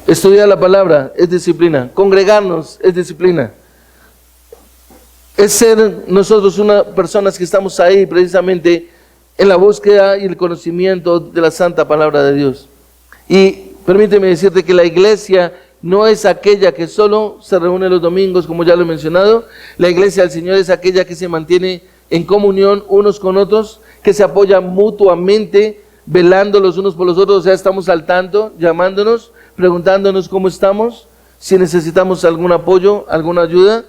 Estudiar la palabra es disciplina. Congregarnos es disciplina. Es ser nosotros personas que estamos ahí precisamente en la búsqueda y el conocimiento de la santa palabra de Dios. Y permíteme decirte que la iglesia no es aquella que solo se reúne los domingos, como ya lo he mencionado. La iglesia del Señor es aquella que se mantiene en comunión unos con otros, que se apoyan mutuamente, velando los unos por los otros. O sea, estamos al tanto, llamándonos, preguntándonos cómo estamos, si necesitamos algún apoyo, alguna ayuda.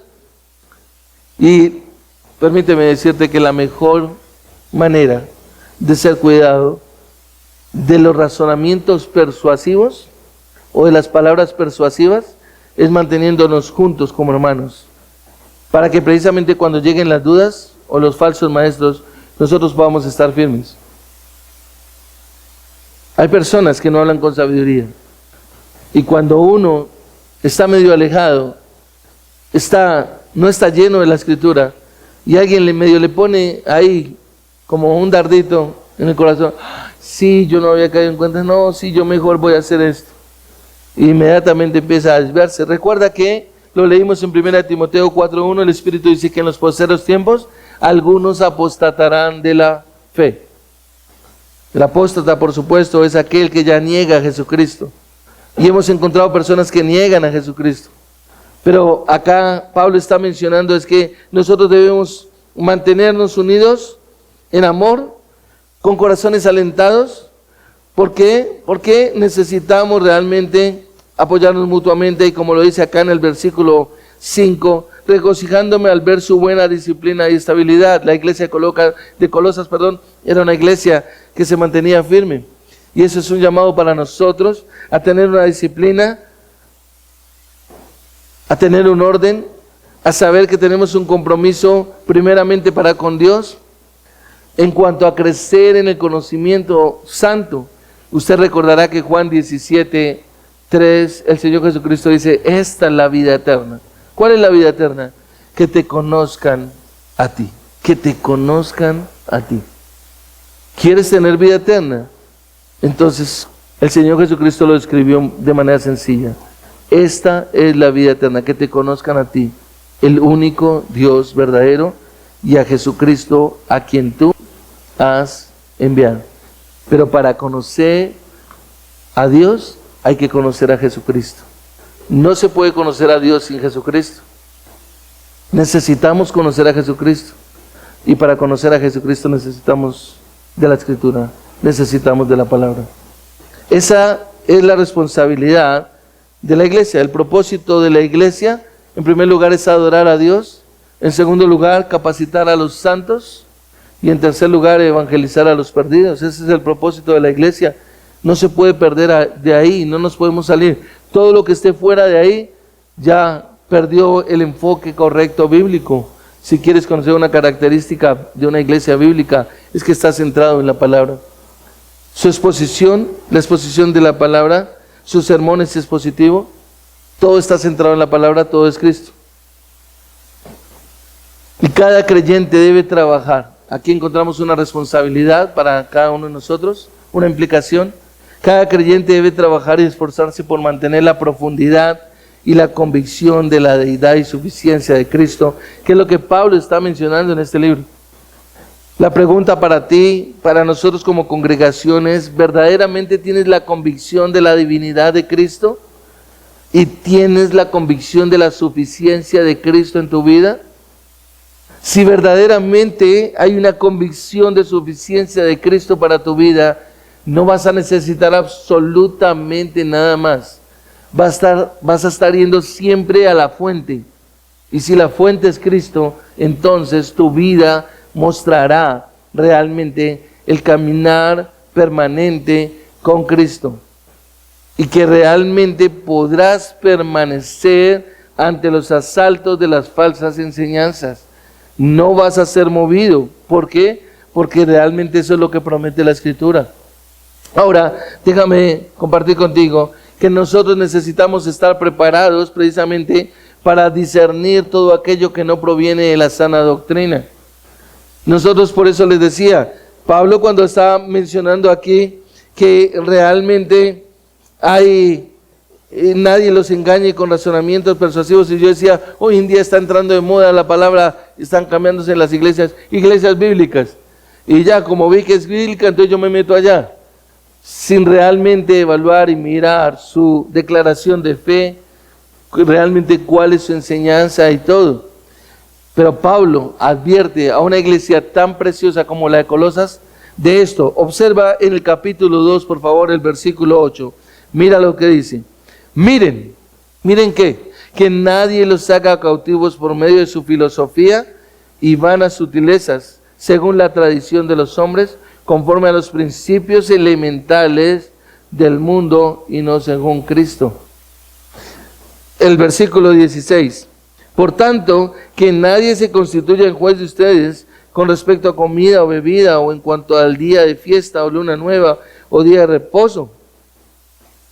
Y permíteme decirte que la mejor manera de ser cuidado de los razonamientos persuasivos o de las palabras persuasivas es manteniéndonos juntos como hermanos, para que precisamente cuando lleguen las dudas o los falsos maestros, nosotros podamos estar firmes. Hay personas que no hablan con sabiduría, y cuando uno está medio alejado, no está lleno de la Escritura, y alguien medio le pone ahí como un dardito en el corazón, sí, yo no había caído en cuenta, no, sí, yo mejor voy a hacer esto. Y inmediatamente empieza a desviarse. Recuerda que lo leímos en 1 Timoteo 4:1, el Espíritu dice que en los postreros tiempos algunos apostatarán de la fe. El apóstata, por supuesto, es aquel que ya niega a Jesucristo. Y hemos encontrado personas que niegan a Jesucristo. Pero acá Pablo está mencionando es que nosotros debemos mantenernos unidos en amor, con corazones alentados. ¿Por qué? Porque necesitamos realmente apoyarnos mutuamente, y como lo dice acá en el versículo 5, regocijándome al ver su buena disciplina y estabilidad. La iglesia de Colosas, era una iglesia que se mantenía firme. Y eso es un llamado para nosotros a tener una disciplina, a tener un orden, a saber que tenemos un compromiso primeramente para con Dios. En cuanto a crecer en el conocimiento santo, usted recordará que Juan 17:3, el Señor Jesucristo dice, esta es la vida eterna. ¿Cuál es la vida eterna? Que te conozcan a ti, que te conozcan a ti. ¿Quieres tener vida eterna? Entonces, el Señor Jesucristo lo describió de manera sencilla. Esta es la vida eterna, que te conozcan a ti, el único Dios verdadero, y a Jesucristo a quien tú has enviado. Pero para conocer a Dios hay que conocer a Jesucristo. No se puede conocer a Dios sin Jesucristo. Necesitamos conocer a Jesucristo. Y para conocer a Jesucristo necesitamos de la Escritura, necesitamos de la palabra. Esa es la responsabilidad de la iglesia. El propósito de la iglesia, en primer lugar, es adorar a Dios. En segundo lugar, capacitar a los santos. Y en tercer lugar, evangelizar a los perdidos. Ese es el propósito de la iglesia. No se puede perder de ahí, no nos podemos salir. Todo lo que esté fuera de ahí ya perdió el enfoque correcto bíblico. Si quieres conocer una característica de una iglesia bíblica, es que está centrado en la palabra. Su exposición, la exposición de la palabra, sus sermones expositivos, todo está centrado en la palabra, todo es Cristo. Y cada creyente debe trabajar. Aquí encontramos una responsabilidad para cada uno de nosotros, una implicación. Cada creyente debe trabajar y esforzarse por mantener la profundidad y la convicción de la deidad y suficiencia de Cristo, que es lo que Pablo está mencionando en este libro. La pregunta para ti, para nosotros como congregación es, ¿verdaderamente tienes la convicción de la divinidad de Cristo? ¿Y tienes la convicción de la suficiencia de Cristo en tu vida? Si verdaderamente hay una convicción de suficiencia de Cristo para tu vida, no vas a necesitar absolutamente nada más. Vas a estar yendo siempre a la fuente. Y si la fuente es Cristo, entonces tu vida mostrará realmente el caminar permanente con Cristo. Y que realmente podrás permanecer ante los asaltos de las falsas enseñanzas. No vas a ser movido. ¿Por qué? Porque realmente eso es lo que promete la Escritura. Ahora, déjame compartir contigo que nosotros necesitamos estar preparados precisamente para discernir todo aquello que no proviene de la sana doctrina. Nosotros, por eso les decía, Pablo cuando estaba mencionando aquí que realmente nadie los engañe con razonamientos persuasivos, y yo decía, hoy en día está entrando de moda la palabra, están cambiándose en las iglesias bíblicas, y ya como vi que es bíblica, entonces yo me meto allá, sin realmente evaluar y mirar su declaración de fe, realmente cuál es su enseñanza y todo. Pero Pablo advierte a una iglesia tan preciosa como la de Colosas de esto. Observa en el capítulo 2, por favor, el versículo 8. Mira lo que dice. Miren qué, que nadie los haga cautivos por medio de su filosofía y vanas sutilezas, según la tradición de los hombres, conforme a los principios elementales del mundo y no según Cristo. El versículo 16. Por tanto, que nadie se constituya en juez de ustedes con respecto a comida o bebida, o en cuanto al día de fiesta o luna nueva o día de reposo.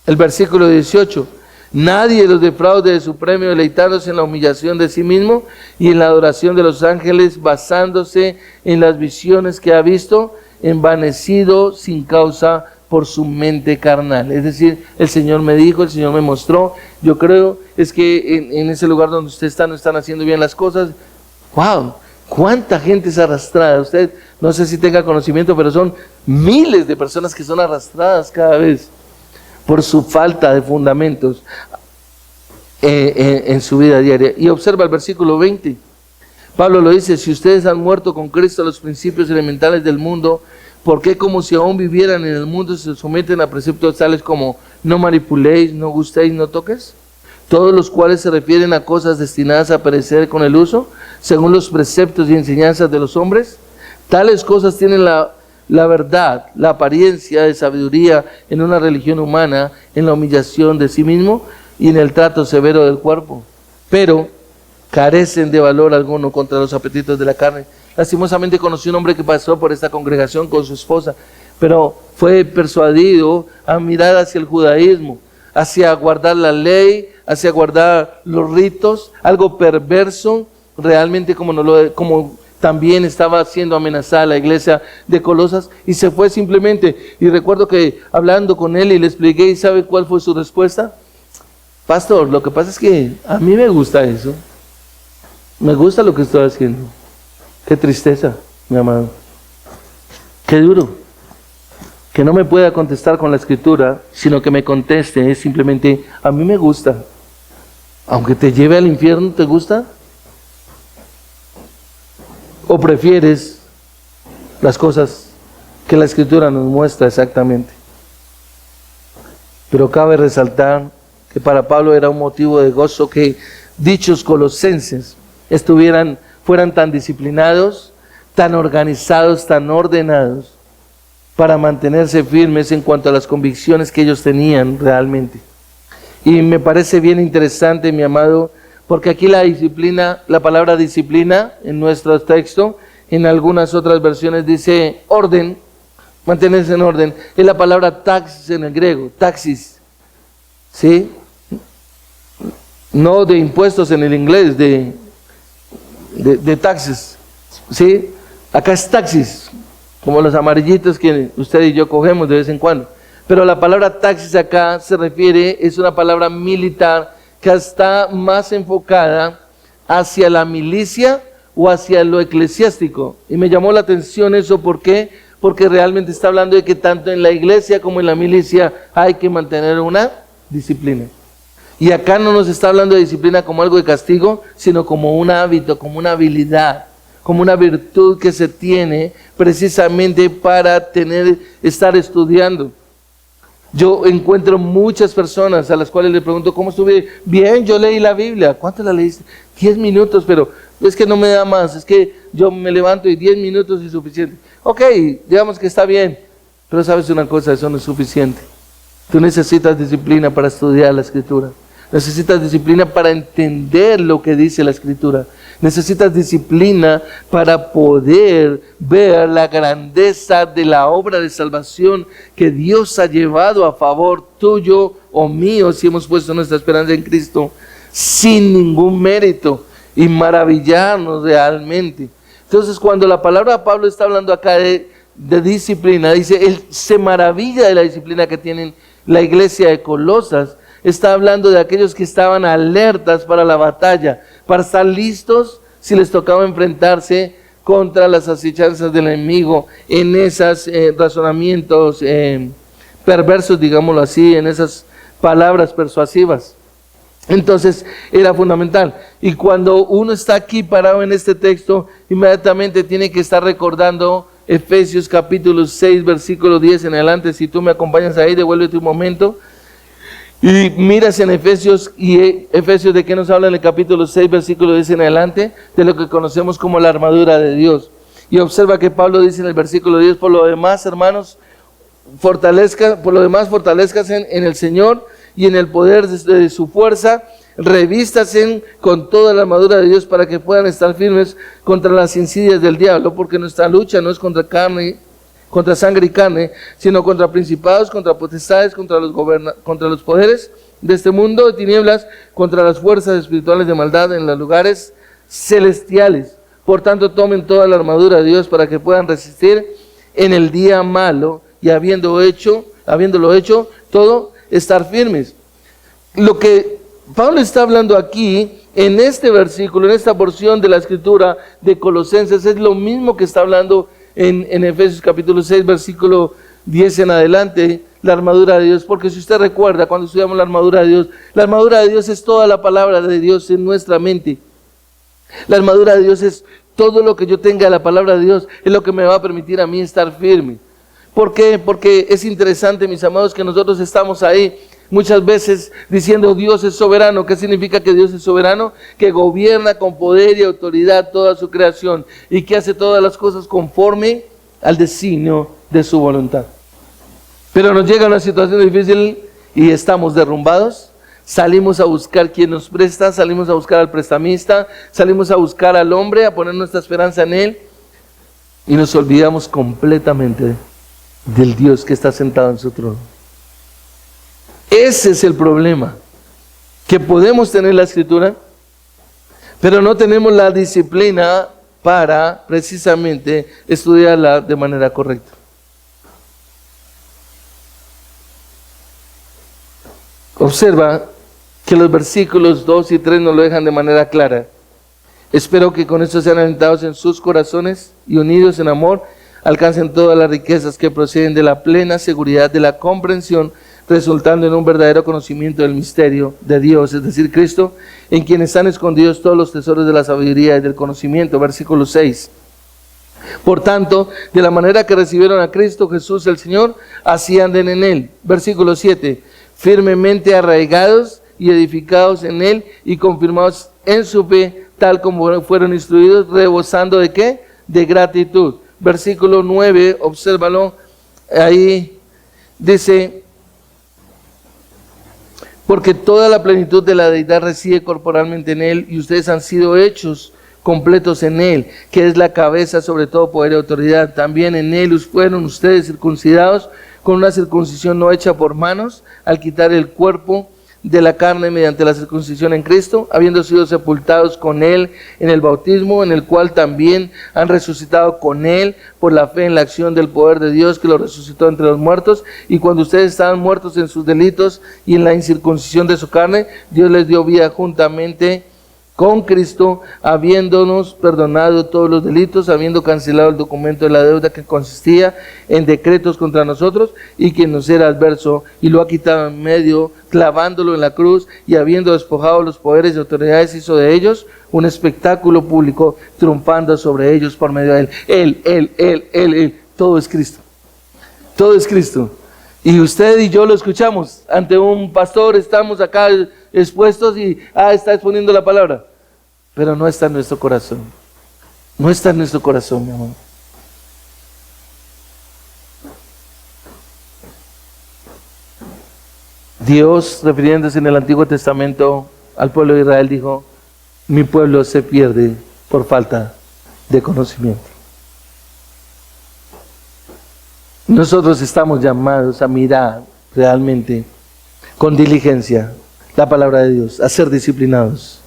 El versículo 18. Nadie los defraude de su premio, deleitándose en la humillación de sí mismo y en la adoración de los ángeles, basándose en las visiones que ha visto, envanecido sin causa por su mente carnal. Es decir, el Señor me dijo, el Señor me mostró. Yo creo es que en ese lugar donde usted está no están haciendo bien las cosas. ¡Wow! ¿Cuánta gente es arrastrada? Usted no sé si tenga conocimiento, pero son miles de personas que son arrastradas cada vez por su falta de fundamentos en su vida diaria. Y observa el versículo 20. Pablo lo dice: si ustedes han muerto con Cristo a los principios elementales del mundo, ¿por qué como si aún vivieran en el mundo se someten a preceptos tales como no manipuléis, no gustéis, no toques? Todos los cuales se refieren a cosas destinadas a perecer con el uso, según los preceptos y enseñanzas de los hombres. Tales cosas tienen la verdad, la apariencia de sabiduría en una religión humana, en la humillación de sí mismo y en el trato severo del cuerpo, pero carecen de valor alguno contra los apetitos de la carne. Lastimosamente conocí un hombre que pasó por esta congregación con su esposa, pero fue persuadido a mirar hacia el judaísmo, hacia guardar la ley, hacia guardar los ritos, algo perverso, realmente como también estaba siendo amenazada la iglesia de Colosas, y se fue simplemente. Y recuerdo que hablando con él y le expliqué, ¿y sabe cuál fue su respuesta? Pastor, lo que pasa es que a mí me gusta eso, me gusta lo que estoy haciendo. Qué tristeza, mi amado, qué duro, que no me pueda contestar con la escritura, sino que me conteste es simplemente, a mí me gusta. Aunque te lleve al infierno, ¿te gusta? ¿O prefieres las cosas que la escritura nos muestra exactamente? Pero cabe resaltar que para Pablo era un motivo de gozo que dichos colosenses fueran tan disciplinados, tan organizados, tan ordenados, para mantenerse firmes en cuanto a las convicciones que ellos tenían realmente. Y me parece bien interesante, mi amado, porque aquí la disciplina, la palabra disciplina en nuestro texto, en algunas otras versiones dice orden, mantenerse en orden, es la palabra taxis en el griego, taxis, ¿sí? No de impuestos en el inglés, de taxis, ¿sí? Acá es taxis, como los amarillitos que usted y yo cogemos de vez en cuando. Pero la palabra taxis acá se refiere, es una palabra militar que está más enfocada hacia la milicia o hacia lo eclesiástico. Y me llamó la atención eso, ¿por qué? Porque realmente está hablando de que tanto en la iglesia como en la milicia hay que mantener una disciplina. Y acá no nos está hablando de disciplina como algo de castigo, sino como un hábito, como una habilidad, como una virtud que se tiene precisamente para estar estudiando. Yo encuentro muchas personas a las cuales le pregunto, ¿cómo estuve? Bien, yo leí la Biblia. ¿Cuánto la leíste? 10 minutos, pero es que no me da más, es que yo me levanto y 10 minutos es suficiente. Ok, digamos que está bien, pero sabes una cosa, eso no es suficiente. Tú necesitas disciplina para estudiar la Escritura. Necesitas disciplina para entender lo que dice la Escritura. Necesitas disciplina para poder ver la grandeza de la obra de salvación que Dios ha llevado a favor tuyo o mío si hemos puesto nuestra esperanza en Cristo sin ningún mérito y maravillarnos realmente. Entonces, cuando la palabra de Pablo está hablando acá de disciplina, dice, él se maravilla de la disciplina que tienen la iglesia de Colosas. Está hablando de aquellos que estaban alertas para la batalla, para estar listos si les tocaba enfrentarse contra las asechanzas del enemigo, en esos razonamientos perversos, digámoslo así, en esas palabras persuasivas. Entonces era fundamental. Y cuando uno está aquí parado en este texto, inmediatamente tiene que estar recordando Efesios capítulo 6, versículo 10 en adelante. Si tú me acompañas ahí, devuélvete un momento. Y miras en Efesios, y Efesios de qué nos habla en el capítulo 6, versículo 10 en adelante, de lo que conocemos como la armadura de Dios. Y observa que Pablo dice en el versículo 10, por lo demás, hermanos, fortalezcanse en el Señor y en el poder de su fuerza, revístasen con toda la armadura de Dios para que puedan estar firmes contra las insidias del diablo, porque nuestra lucha no es contra sangre y carne, sino contra principados, contra potestades, contra los poderes de este mundo de tinieblas, contra las fuerzas espirituales de maldad en los lugares celestiales. Por tanto, tomen toda la armadura de Dios para que puedan resistir en el día malo y habiéndolo hecho todo, estar firmes. Lo que Pablo está hablando aquí, en este versículo, en esta porción de la escritura de Colosenses, es lo mismo que está hablando en Efesios capítulo 6, versículo 10 en adelante, la armadura de Dios. Porque si usted recuerda, cuando estudiamos la armadura de Dios es toda la palabra de Dios en nuestra mente. La armadura de Dios es todo lo que yo tenga de la palabra de Dios, es lo que me va a permitir a mí estar firme. ¿Por qué? Porque es interesante, mis amados, que nosotros estamos ahí muchas veces diciendo Dios es soberano. ¿Qué significa que Dios es soberano? Que gobierna con poder y autoridad toda su creación y que hace todas las cosas conforme al designio de su voluntad. Pero nos llega una situación difícil y estamos derrumbados. Salimos a buscar quien nos presta, salimos a buscar al prestamista, salimos a buscar al hombre, a poner nuestra esperanza en él y nos olvidamos completamente del Dios que está sentado en su trono. Ese es el problema, que podemos tener la Escritura, pero no tenemos la disciplina para precisamente estudiarla de manera correcta. Observa que los versículos 2 y 3 nos lo dejan de manera clara. Espero que con esto sean alentados en sus corazones y unidos en amor, alcancen todas las riquezas que proceden de la plena seguridad de la comprensión, resultando en un verdadero conocimiento del misterio de Dios, es decir, Cristo, en quien están escondidos todos los tesoros de la sabiduría y del conocimiento. Versículo 6. Por tanto, de la manera que recibieron a Cristo Jesús el Señor, así anden en Él. Versículo 7. Firmemente arraigados y edificados en Él y confirmados en su fe, tal como fueron instruidos, rebosando ¿de qué? De gratitud. Versículo 9, obsérvalo, ahí dice, porque toda la plenitud de la deidad reside corporalmente en Él y ustedes han sido hechos completos en Él, que es la cabeza sobre todo poder y autoridad. También en Él fueron ustedes circuncidados con una circuncisión no hecha por manos, al quitar el cuerpo de la carne mediante la circuncisión en Cristo, habiendo sido sepultados con Él en el bautismo, en el cual también han resucitado con Él por la fe en la acción del poder de Dios que lo resucitó entre los muertos. Y cuando ustedes estaban muertos en sus delitos y en la incircuncisión de su carne, Dios les dio vida juntamente con Cristo, habiéndonos perdonado todos los delitos, habiendo cancelado el documento de la deuda que consistía en decretos contra nosotros y que nos era adverso, y lo ha quitado en medio, clavándolo en la cruz, y habiendo despojado los poderes y autoridades, hizo de ellos un espectáculo público, triunfando sobre ellos por medio de Él. Él. Todo es Cristo. Todo es Cristo. Y usted y yo lo escuchamos ante un pastor, estamos acá expuestos y está exponiendo la palabra, pero no está en nuestro corazón. No está en nuestro corazón, mi amor. Dios, refiriéndose en el Antiguo Testamento al pueblo de Israel, dijo: mi pueblo se pierde por falta de conocimiento. Nosotros estamos llamados a mirar realmente con diligencia la palabra de Dios, a ser disciplinados.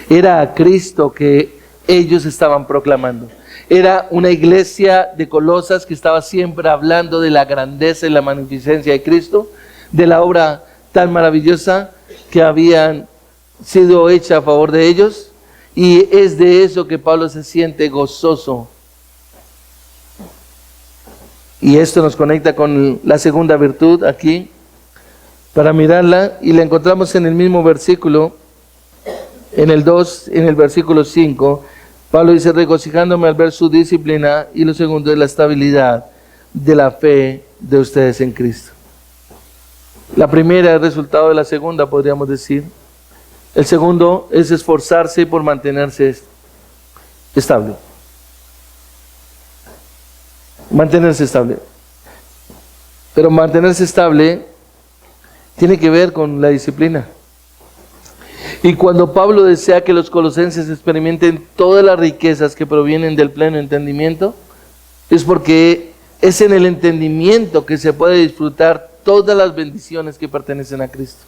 Era a Cristo que ellos estaban proclamando. Era una iglesia de Colosas que estaba siempre hablando de la grandeza y la magnificencia de Cristo, de la obra tan maravillosa que habían sido hecha a favor de ellos, y es de eso que Pablo se siente gozoso. Y esto nos conecta con la segunda virtud aquí, para mirarla, y la encontramos en el mismo versículo, en el 2, en el versículo 5. Pablo dice: regocijándome al ver su disciplina, y lo segundo es la estabilidad de la fe de ustedes en Cristo. La primera es el resultado de la segunda, podríamos decir. El segundo es esforzarse por mantenerse estable. Mantenerse estable. Pero mantenerse estable tiene que ver con la disciplina. Y cuando Pablo desea que los colosenses experimenten todas las riquezas que provienen del pleno entendimiento, es porque es en el entendimiento que se puede disfrutar todas las bendiciones que pertenecen a Cristo.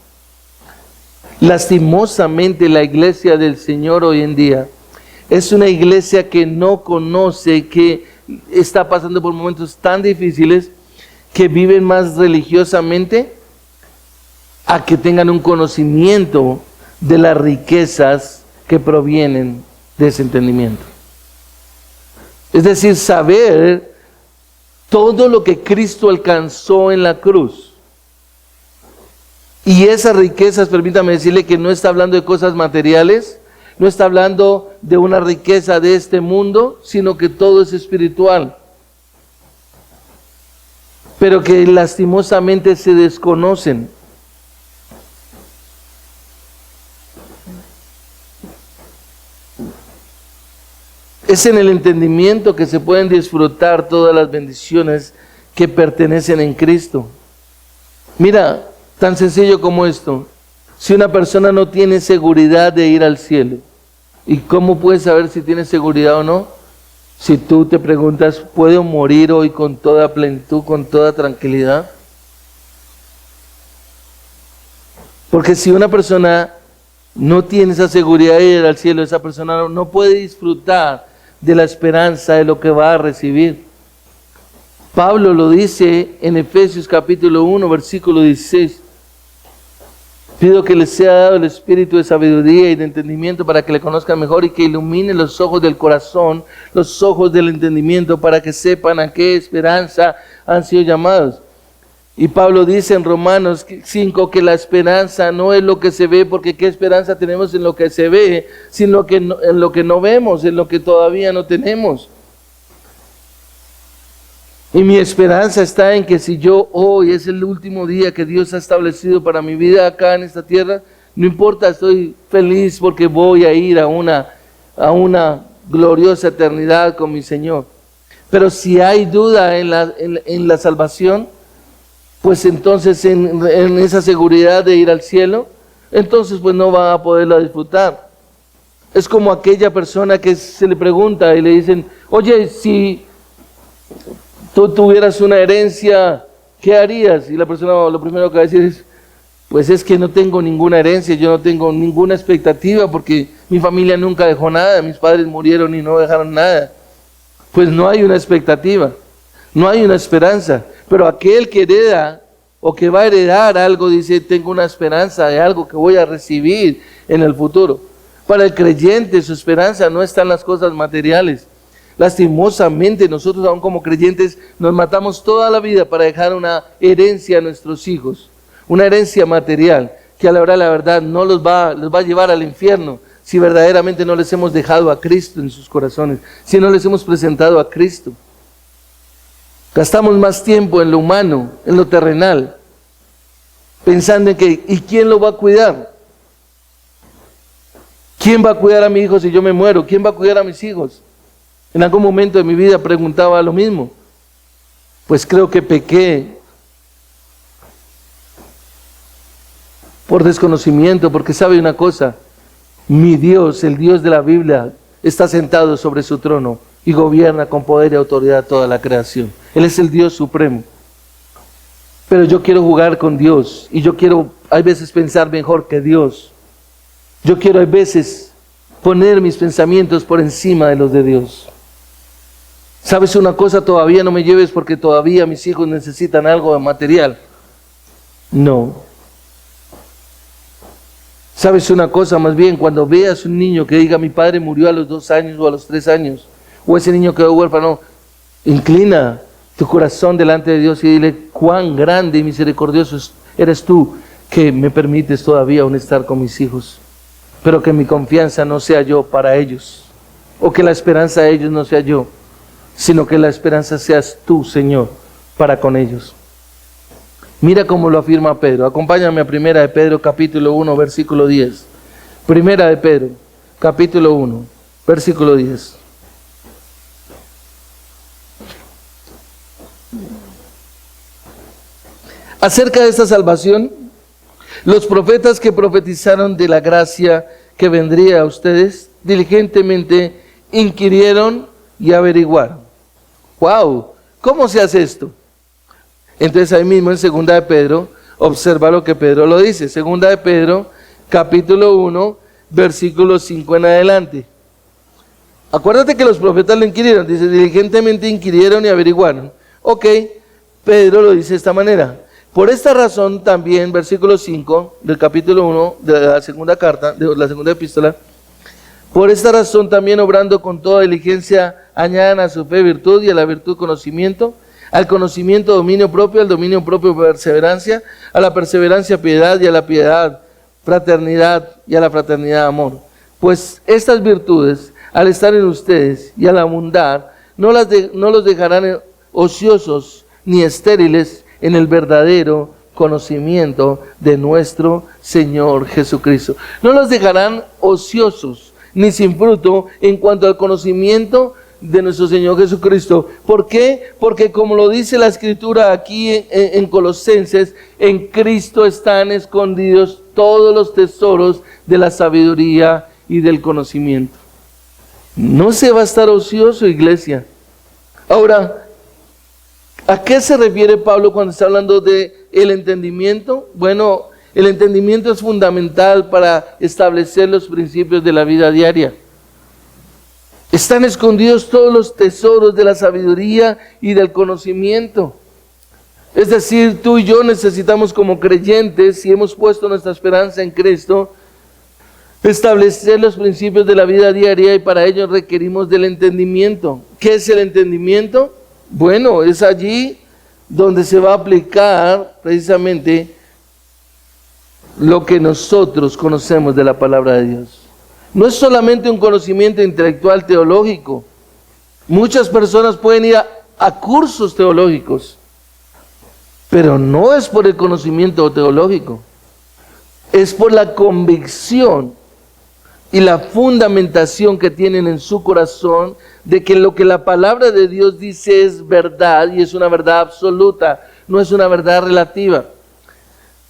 Lastimosamente, la iglesia del Señor hoy en día es una iglesia que no conoce, que está pasando por momentos tan difíciles, que viven más religiosamente a que tengan un conocimiento de las riquezas que provienen de ese entendimiento. Es decir, saber todo lo que Cristo alcanzó en la cruz. Y esas riquezas, permítame decirle que no está hablando de cosas materiales, no está hablando de una riqueza de este mundo, sino que todo es espiritual, pero que lastimosamente se desconocen. Es en el entendimiento que se pueden disfrutar todas las bendiciones que pertenecen en Cristo. Mira, tan sencillo como esto. Si una persona no tiene seguridad de ir al cielo, ¿y cómo puedes saber si tiene seguridad o no? Si tú te preguntas, ¿puedo morir hoy con toda plenitud, con toda tranquilidad? Porque si una persona no tiene esa seguridad de ir al cielo, esa persona no puede disfrutar de la esperanza de lo que va a recibir. Pablo lo dice en Efesios capítulo 1, versículo 16. Pido que les sea dado el espíritu de sabiduría y de entendimiento para que le conozcan mejor y que ilumine los ojos del corazón, los ojos del entendimiento, para que sepan a qué esperanza han sido llamados. Y Pablo dice en Romanos 5 que la esperanza no es lo que se ve, porque qué esperanza tenemos en lo que se ve, sino que en lo que no vemos, en lo que todavía no tenemos. Y mi esperanza está en que si yo hoy es el último día que Dios ha establecido para mi vida acá en esta tierra, no importa, estoy feliz porque voy a ir a una gloriosa eternidad con mi Señor. Pero si hay duda en la salvación, pues entonces en esa seguridad de ir al cielo, entonces pues no va a poderla disfrutar. Es como aquella persona que se le pregunta y le dicen, oye, si tú tuvieras una herencia, ¿qué harías? Y la persona lo primero que va a decir es, pues es que no tengo ninguna herencia, yo no tengo ninguna expectativa porque mi familia nunca dejó nada, mis padres murieron y no dejaron nada. Pues no hay una expectativa, no hay una esperanza. Pero aquel que hereda o que va a heredar algo, dice, tengo una esperanza de algo que voy a recibir en el futuro. Para el creyente su esperanza no está en las cosas materiales. Lastimosamente nosotros aún como creyentes nos matamos toda la vida para dejar una herencia a nuestros hijos. Una herencia material que a la hora de la verdad no los va a llevar al infierno si verdaderamente no les hemos dejado a Cristo en sus corazones, si no les hemos presentado a Cristo. Gastamos más tiempo en lo humano, en lo terrenal, pensando en que, ¿y quién lo va a cuidar? ¿Quién va a cuidar a mi hijo si yo me muero? ¿Quién va a cuidar a mis hijos? En algún momento de mi vida preguntaba lo mismo. Pues creo que pequé por desconocimiento, porque sabe una cosa, mi Dios, el Dios de la Biblia, está sentado sobre su trono y gobierna con poder y autoridad toda la creación. Él es el Dios supremo. Pero yo quiero jugar con Dios y yo quiero, hay veces, pensar mejor que Dios. Yo quiero, hay veces, poner mis pensamientos por encima de los de Dios. ¿Sabes una cosa? Todavía no me lleves porque todavía mis hijos necesitan algo de material. No. ¿Sabes una cosa? Más bien, cuando veas un niño que diga, mi padre murió a los 2 años o a los 3 años, o ese niño quedó huérfano, inclina tu corazón delante de Dios y dile, cuán grande y misericordioso eres tú que me permites todavía aún estar con mis hijos, pero que mi confianza no sea yo para ellos, o que la esperanza de ellos no sea yo, sino que la esperanza seas tú, Señor, para con ellos. Mira cómo lo afirma Pedro. Acompáñame a 1 de Pedro capítulo 1, versículo 10. 1 de Pedro capítulo 1, versículo 10. Acerca de esta salvación, los profetas que profetizaron de la gracia que vendría a ustedes, diligentemente inquirieron y averiguaron. ¡Wow! ¿Cómo se hace esto? Entonces ahí mismo en 2 de Pedro, observa lo que Pedro lo dice. 2 de Pedro, capítulo 1, versículo 5 en adelante. Acuérdate que los profetas lo inquirieron, dice, diligentemente inquirieron y averiguaron. Ok, Pedro lo dice de esta manera. Por esta razón también, versículo 5 del capítulo 1 de la segunda carta, de la segunda epístola, por esta razón también obrando con toda diligencia, añadan a su fe virtud y a la virtud conocimiento, al conocimiento dominio propio, al dominio propio perseverancia, a la perseverancia piedad y a la piedad fraternidad y a la fraternidad amor. Pues estas virtudes, al estar en ustedes y al abundar, no los dejarán ociosos ni estériles en el verdadero conocimiento de nuestro Señor Jesucristo. No los dejarán ociosos ni sin fruto en cuanto al conocimiento de nuestro Señor Jesucristo. ¿Por qué? Porque como lo dice la Escritura aquí en Colosenses, en Cristo están escondidos todos los tesoros de la sabiduría y del conocimiento. No se va a estar ocioso, iglesia. Ahora, ¿a qué se refiere Pablo cuando está hablando de el entendimiento? Bueno, el entendimiento es fundamental para establecer los principios de la vida diaria. Están escondidos todos los tesoros de la sabiduría y del conocimiento. Es decir, tú y yo necesitamos como creyentes, si hemos puesto nuestra esperanza en Cristo, establecer los principios de la vida diaria, y para ello requerimos del entendimiento. ¿Qué es el entendimiento? Bueno, es allí donde se va a aplicar precisamente lo que nosotros conocemos de la palabra de Dios. No es solamente un conocimiento intelectual teológico. Muchas personas pueden ir a cursos teológicos, pero no es por el conocimiento teológico, es por la convicción y la fundamentación que tienen en su corazón de que lo que la palabra de Dios dice es verdad, y es una verdad absoluta, no es una verdad relativa.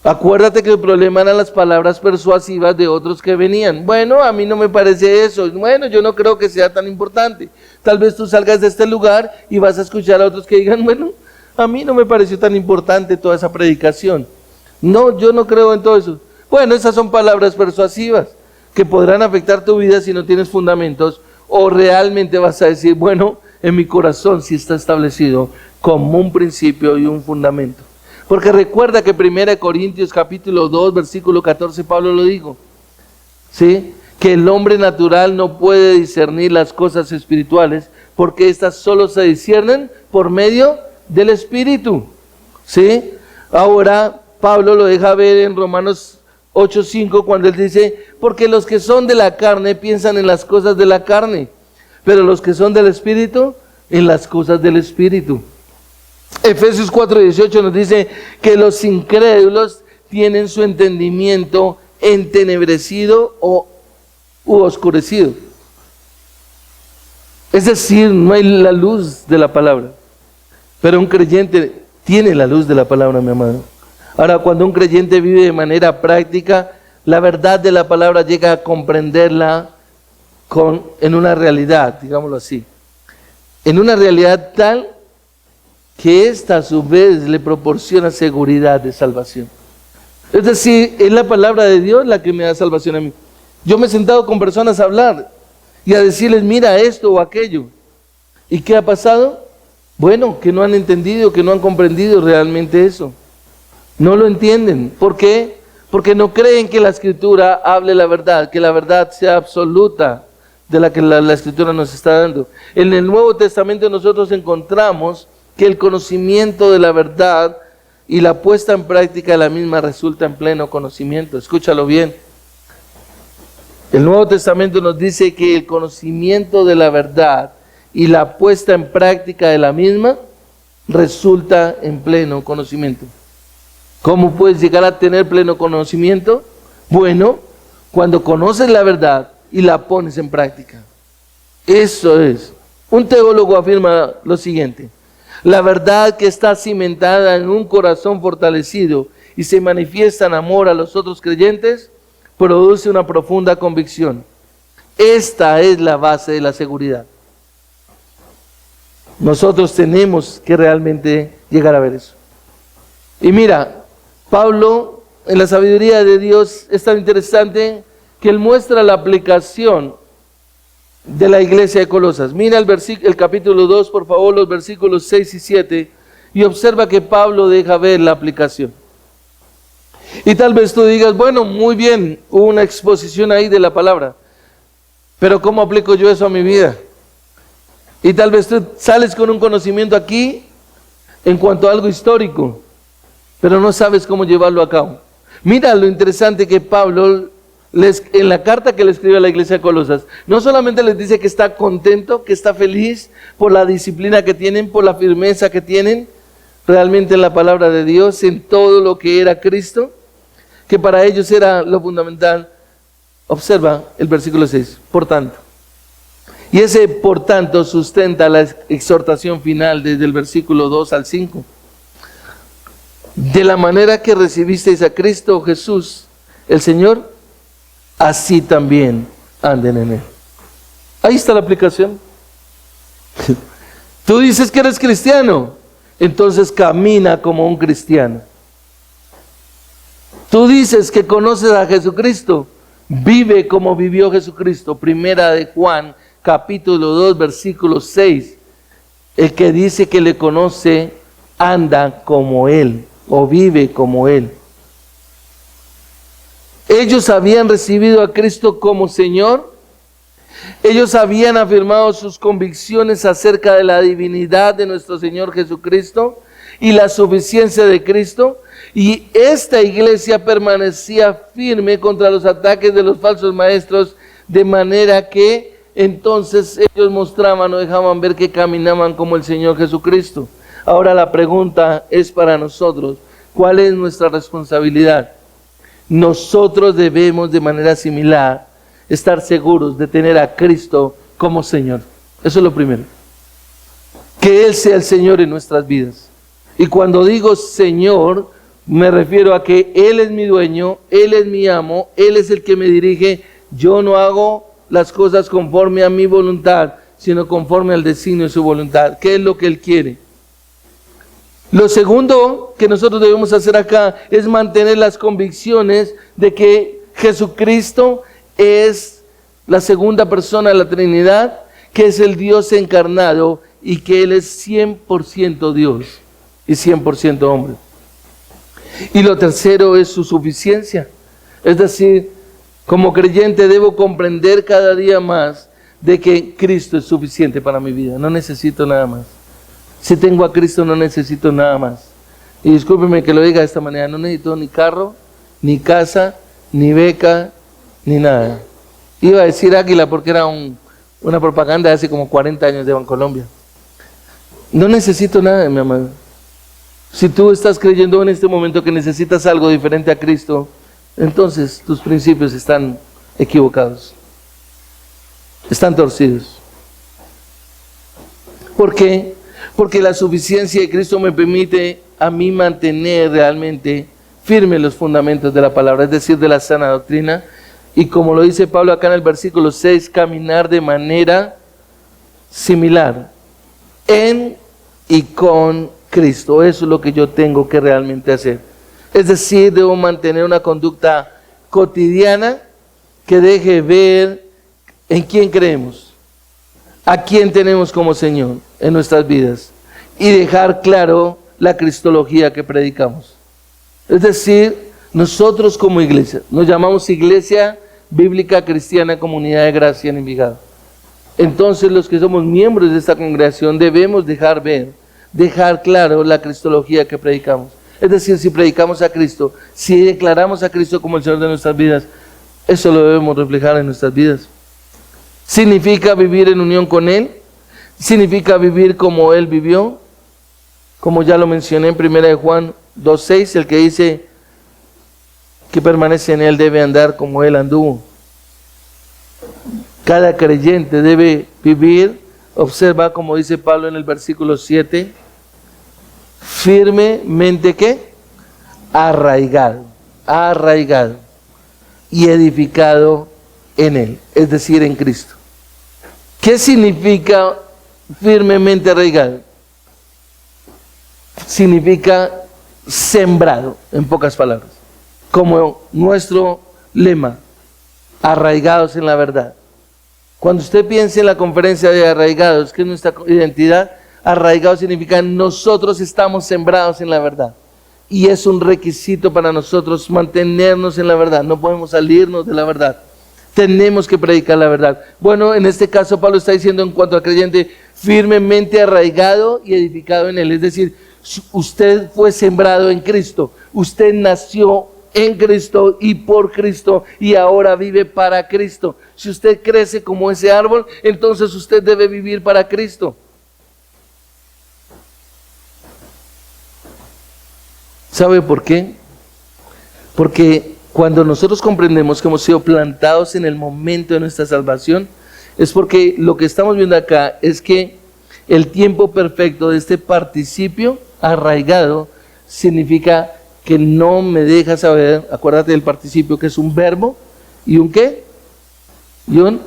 Acuérdate que el problema eran las palabras persuasivas de otros que venían. Bueno, a mí no me parece eso. Bueno, yo no creo que sea tan importante. Tal vez tú salgas de este lugar y vas a escuchar a otros que digan, bueno, a mí no me pareció tan importante toda esa predicación. No, yo no creo en todo eso. Bueno, esas son palabras persuasivas que podrán afectar tu vida si no tienes fundamentos, o realmente vas a decir, bueno, en mi corazón sí está establecido como un principio y un fundamento. Porque recuerda que 1 Corintios capítulo 2, versículo 14, Pablo lo dijo, ¿sí? Que el hombre natural no puede discernir las cosas espirituales, porque éstas solo se disciernen por medio del Espíritu, ¿sí? Ahora Pablo lo deja ver en Romanos 8:5, cuando él dice, porque los que son de la carne piensan en las cosas de la carne, pero los que son del Espíritu, en las cosas del Espíritu. Efesios 4:18 nos dice que los incrédulos tienen su entendimiento entenebrecido u oscurecido. Es decir, no hay la luz de la palabra, pero un creyente tiene la luz de la palabra, mi amado. Ahora, cuando un creyente vive de manera práctica, la verdad de la palabra llega a comprenderla en una realidad, digámoslo así, en una realidad tal que ésta a su vez le proporciona seguridad de salvación. Es decir, es la palabra de Dios la que me da salvación a mí. Yo me he sentado con personas a hablar y a decirles, mira esto o aquello. ¿Y qué ha pasado? Bueno, que no han entendido, que no han comprendido realmente eso. No lo entienden. ¿Por qué? Porque no creen que la Escritura hable la verdad, que la verdad sea absoluta de la que la Escritura nos está dando. En el Nuevo Testamento nosotros encontramos que el conocimiento de la verdad y la puesta en práctica de la misma resulta en pleno conocimiento. Escúchalo bien. El Nuevo Testamento nos dice que el conocimiento de la verdad y la puesta en práctica de la misma resulta en pleno conocimiento. ¿Cómo puedes llegar a tener pleno conocimiento? Bueno, cuando conoces la verdad y la pones en práctica. Eso es. Un teólogo afirma lo siguiente: la verdad que está cimentada en un corazón fortalecido y se manifiesta en amor a los otros creyentes, produce una profunda convicción. Esta es la base de la seguridad. Nosotros tenemos que realmente llegar a ver eso. Y mira, Pablo, en la sabiduría de Dios, es tan interesante que él muestra la aplicación de la iglesia de Colosas. Mira el capítulo 2, por favor, los versículos 6 y 7, y observa que Pablo deja ver la aplicación. Y tal vez tú digas, bueno, muy bien, hubo una exposición ahí de la palabra, pero ¿cómo aplico yo eso a mi vida? Y tal vez tú sales con un conocimiento aquí en cuanto a algo histórico, pero no sabes cómo llevarlo a cabo. Mira lo interesante que Pablo en la carta que le escribe a la iglesia de Colosas, no solamente les dice que está contento, que está feliz por la disciplina que tienen, por la firmeza que tienen realmente en la palabra de Dios, en todo lo que era Cristo, que para ellos era lo fundamental. Observa el versículo 6, por tanto. Y ese por tanto sustenta la exhortación final desde el versículo 2 al 5. De la manera que recibisteis a Cristo Jesús, el Señor, así también anden en Él. Ahí está la aplicación. Tú dices que eres cristiano, entonces camina como un cristiano. Tú dices que conoces a Jesucristo, vive como vivió Jesucristo. Primera de Juan, capítulo 2, versículo 6. El que dice que le conoce, anda como Él, o vive como Él. Ellos habían recibido a Cristo como Señor. Ellos habían afirmado sus convicciones acerca de la divinidad de nuestro Señor Jesucristo y la suficiencia de Cristo. Y esta iglesia permanecía firme contra los ataques de los falsos maestros, de manera que entonces ellos mostraban o dejaban ver que caminaban como el Señor Jesucristo. Ahora la pregunta es para nosotros, ¿cuál es nuestra responsabilidad? Nosotros debemos de manera similar estar seguros de tener a Cristo como Señor. Eso es lo primero. Que Él sea el Señor en nuestras vidas. Y cuando digo Señor, me refiero a que Él es mi dueño, Él es mi amo, Él es el que me dirige. Yo no hago las cosas conforme a mi voluntad, sino conforme al designio de su voluntad. ¿Qué es lo que Él quiere? Lo segundo que nosotros debemos hacer acá es mantener las convicciones de que Jesucristo es la segunda persona de la Trinidad, que es el Dios encarnado y que Él es 100% Dios y 100% hombre. Y lo tercero es su suficiencia. Es decir, como creyente debo comprender cada día más de que Cristo es suficiente para mi vida. No necesito nada más. Si tengo a Cristo no necesito nada más. Y discúlpeme que lo diga de esta manera, no necesito ni carro, ni casa, ni beca, ni nada. Iba a decir Águila porque era una propaganda de hace como 40 años de Bancolombia. No necesito nada, mi amado. Si tú estás creyendo en este momento que necesitas algo diferente a Cristo, entonces tus principios están equivocados. Están torcidos. ¿Por qué? Porque la suficiencia de Cristo me permite a mí mantener realmente firmes los fundamentos de la palabra, es decir, de la sana doctrina. Y como lo dice Pablo acá en el versículo 6, caminar de manera similar en y con Cristo. Eso es lo que yo tengo que realmente hacer. Es decir, debo mantener una conducta cotidiana que deje ver en quién creemos, a quién tenemos como Señor en nuestras vidas y dejar claro la cristología que predicamos. Es decir, nosotros como iglesia, nos llamamos Iglesia Bíblica Cristiana Comunidad de Gracia en Envigado. Entonces los que somos miembros de esta congregación debemos dejar ver, dejar claro la cristología que predicamos. Es decir, si predicamos a Cristo, si declaramos a Cristo como el Señor de nuestras vidas, eso lo debemos reflejar en nuestras vidas. Significa vivir en unión con Él, significa vivir como Él vivió, como ya lo mencioné en 1 Juan 2:6, el que dice que permanece en Él debe andar como Él anduvo. Cada creyente debe vivir, observa como dice Pablo en el versículo 7, firmemente ¿qué? Arraigado y edificado en Él, es decir, en Cristo. ¿Qué significa firmemente arraigado? Significa sembrado, en pocas palabras, como nuestro lema, arraigados en la verdad. Cuando usted piense en la conferencia de arraigados, que es nuestra identidad, arraigado significa nosotros estamos sembrados en la verdad. Y es un requisito para nosotros mantenernos en la verdad, no podemos salirnos de la verdad. Tenemos que predicar la verdad. Bueno, en este caso Pablo está diciendo en cuanto al creyente, firmemente arraigado y edificado en Él. Es decir, usted fue sembrado en Cristo, usted nació en Cristo y por Cristo, y ahora vive para Cristo. Si usted crece como ese árbol, entonces usted debe vivir para Cristo. ¿Sabe por qué? Porque cuando nosotros comprendemos que hemos sido plantados en el momento de nuestra salvación, es porque lo que estamos viendo acá es que el tiempo perfecto de este participio arraigado significa que no me deja saber, acuérdate del participio que es un verbo y un ¿qué? Y un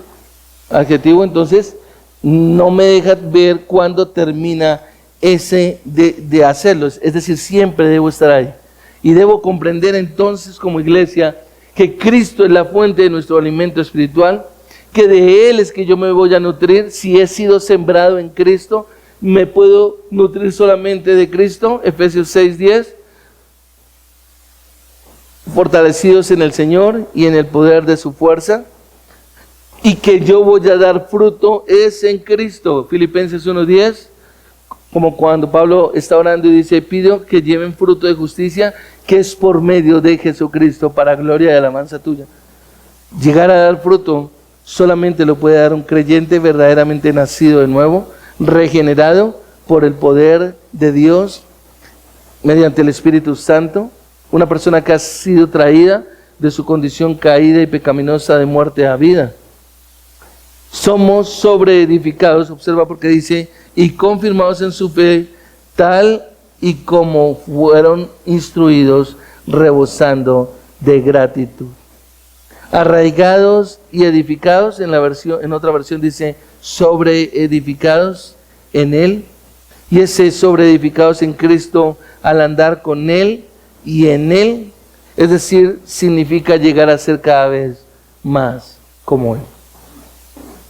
adjetivo, entonces no me deja ver cuándo termina ese de hacerlo, es decir, siempre debo estar ahí. Y debo comprender entonces como iglesia que Cristo es la fuente de nuestro alimento espiritual, que de Él es que yo me voy a nutrir. Si he sido sembrado en Cristo, me puedo nutrir solamente de Cristo. Efesios 6:10. Fortalecidos en el Señor y en el poder de su fuerza. Y que yo voy a dar fruto es en Cristo. Filipenses 1:10. Como cuando Pablo está orando y dice, pido que lleven fruto de justicia, que es por medio de Jesucristo, para gloria y alabanza tuya. Llegar a dar fruto solamente lo puede dar un creyente verdaderamente nacido de nuevo, regenerado por el poder de Dios, mediante el Espíritu Santo, una persona que ha sido traída de su condición caída y pecaminosa de muerte a vida. Somos sobreedificados, observa porque dice, y confirmados en su fe, tal y como fueron instruidos, rebosando de gratitud. Arraigados y edificados, en otra versión dice, sobreedificados en Él, y ese sobreedificados en Cristo al andar con Él y en Él, es decir, significa llegar a ser cada vez más como Él.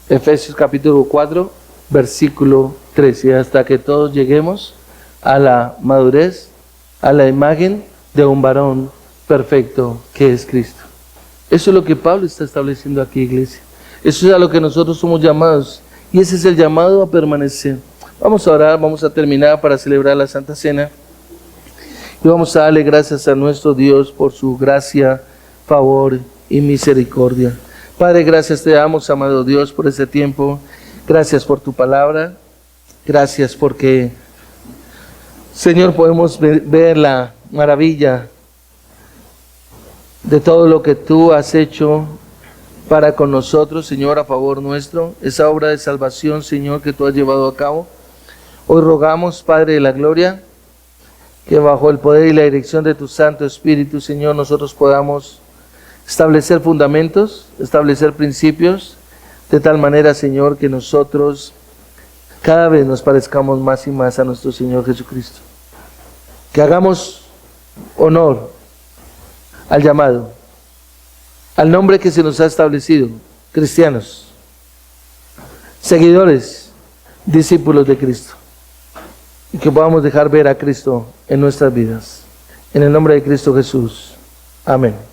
Efesios capítulo 4, versículo 13, hasta que todos lleguemos a la madurez, a la imagen de un varón perfecto que es Cristo. Eso es lo que Pablo está estableciendo aquí, iglesia. Eso es a lo que nosotros somos llamados, y ese es el llamado a permanecer. Vamos a orar, vamos a terminar para celebrar la Santa Cena, y vamos a darle gracias a nuestro Dios por su gracia, favor y misericordia. Padre, gracias te damos, amado Dios, por este tiempo. Gracias por tu palabra. Gracias porque, Señor, podemos ver la maravilla de todo lo que tú has hecho para con nosotros, Señor, a favor nuestro. Esa obra de salvación, Señor, que tú has llevado a cabo. Hoy rogamos, Padre de la gloria, que bajo el poder y la dirección de tu Santo Espíritu, Señor, nosotros podamos establecer fundamentos, establecer principios, de tal manera, Señor, que nosotros cada vez nos parezcamos más y más a nuestro Señor Jesucristo. Que hagamos honor al llamado, al nombre que se nos ha establecido, cristianos, seguidores, discípulos de Cristo. Y que podamos dejar ver a Cristo en nuestras vidas. En el nombre de Cristo Jesús. Amén.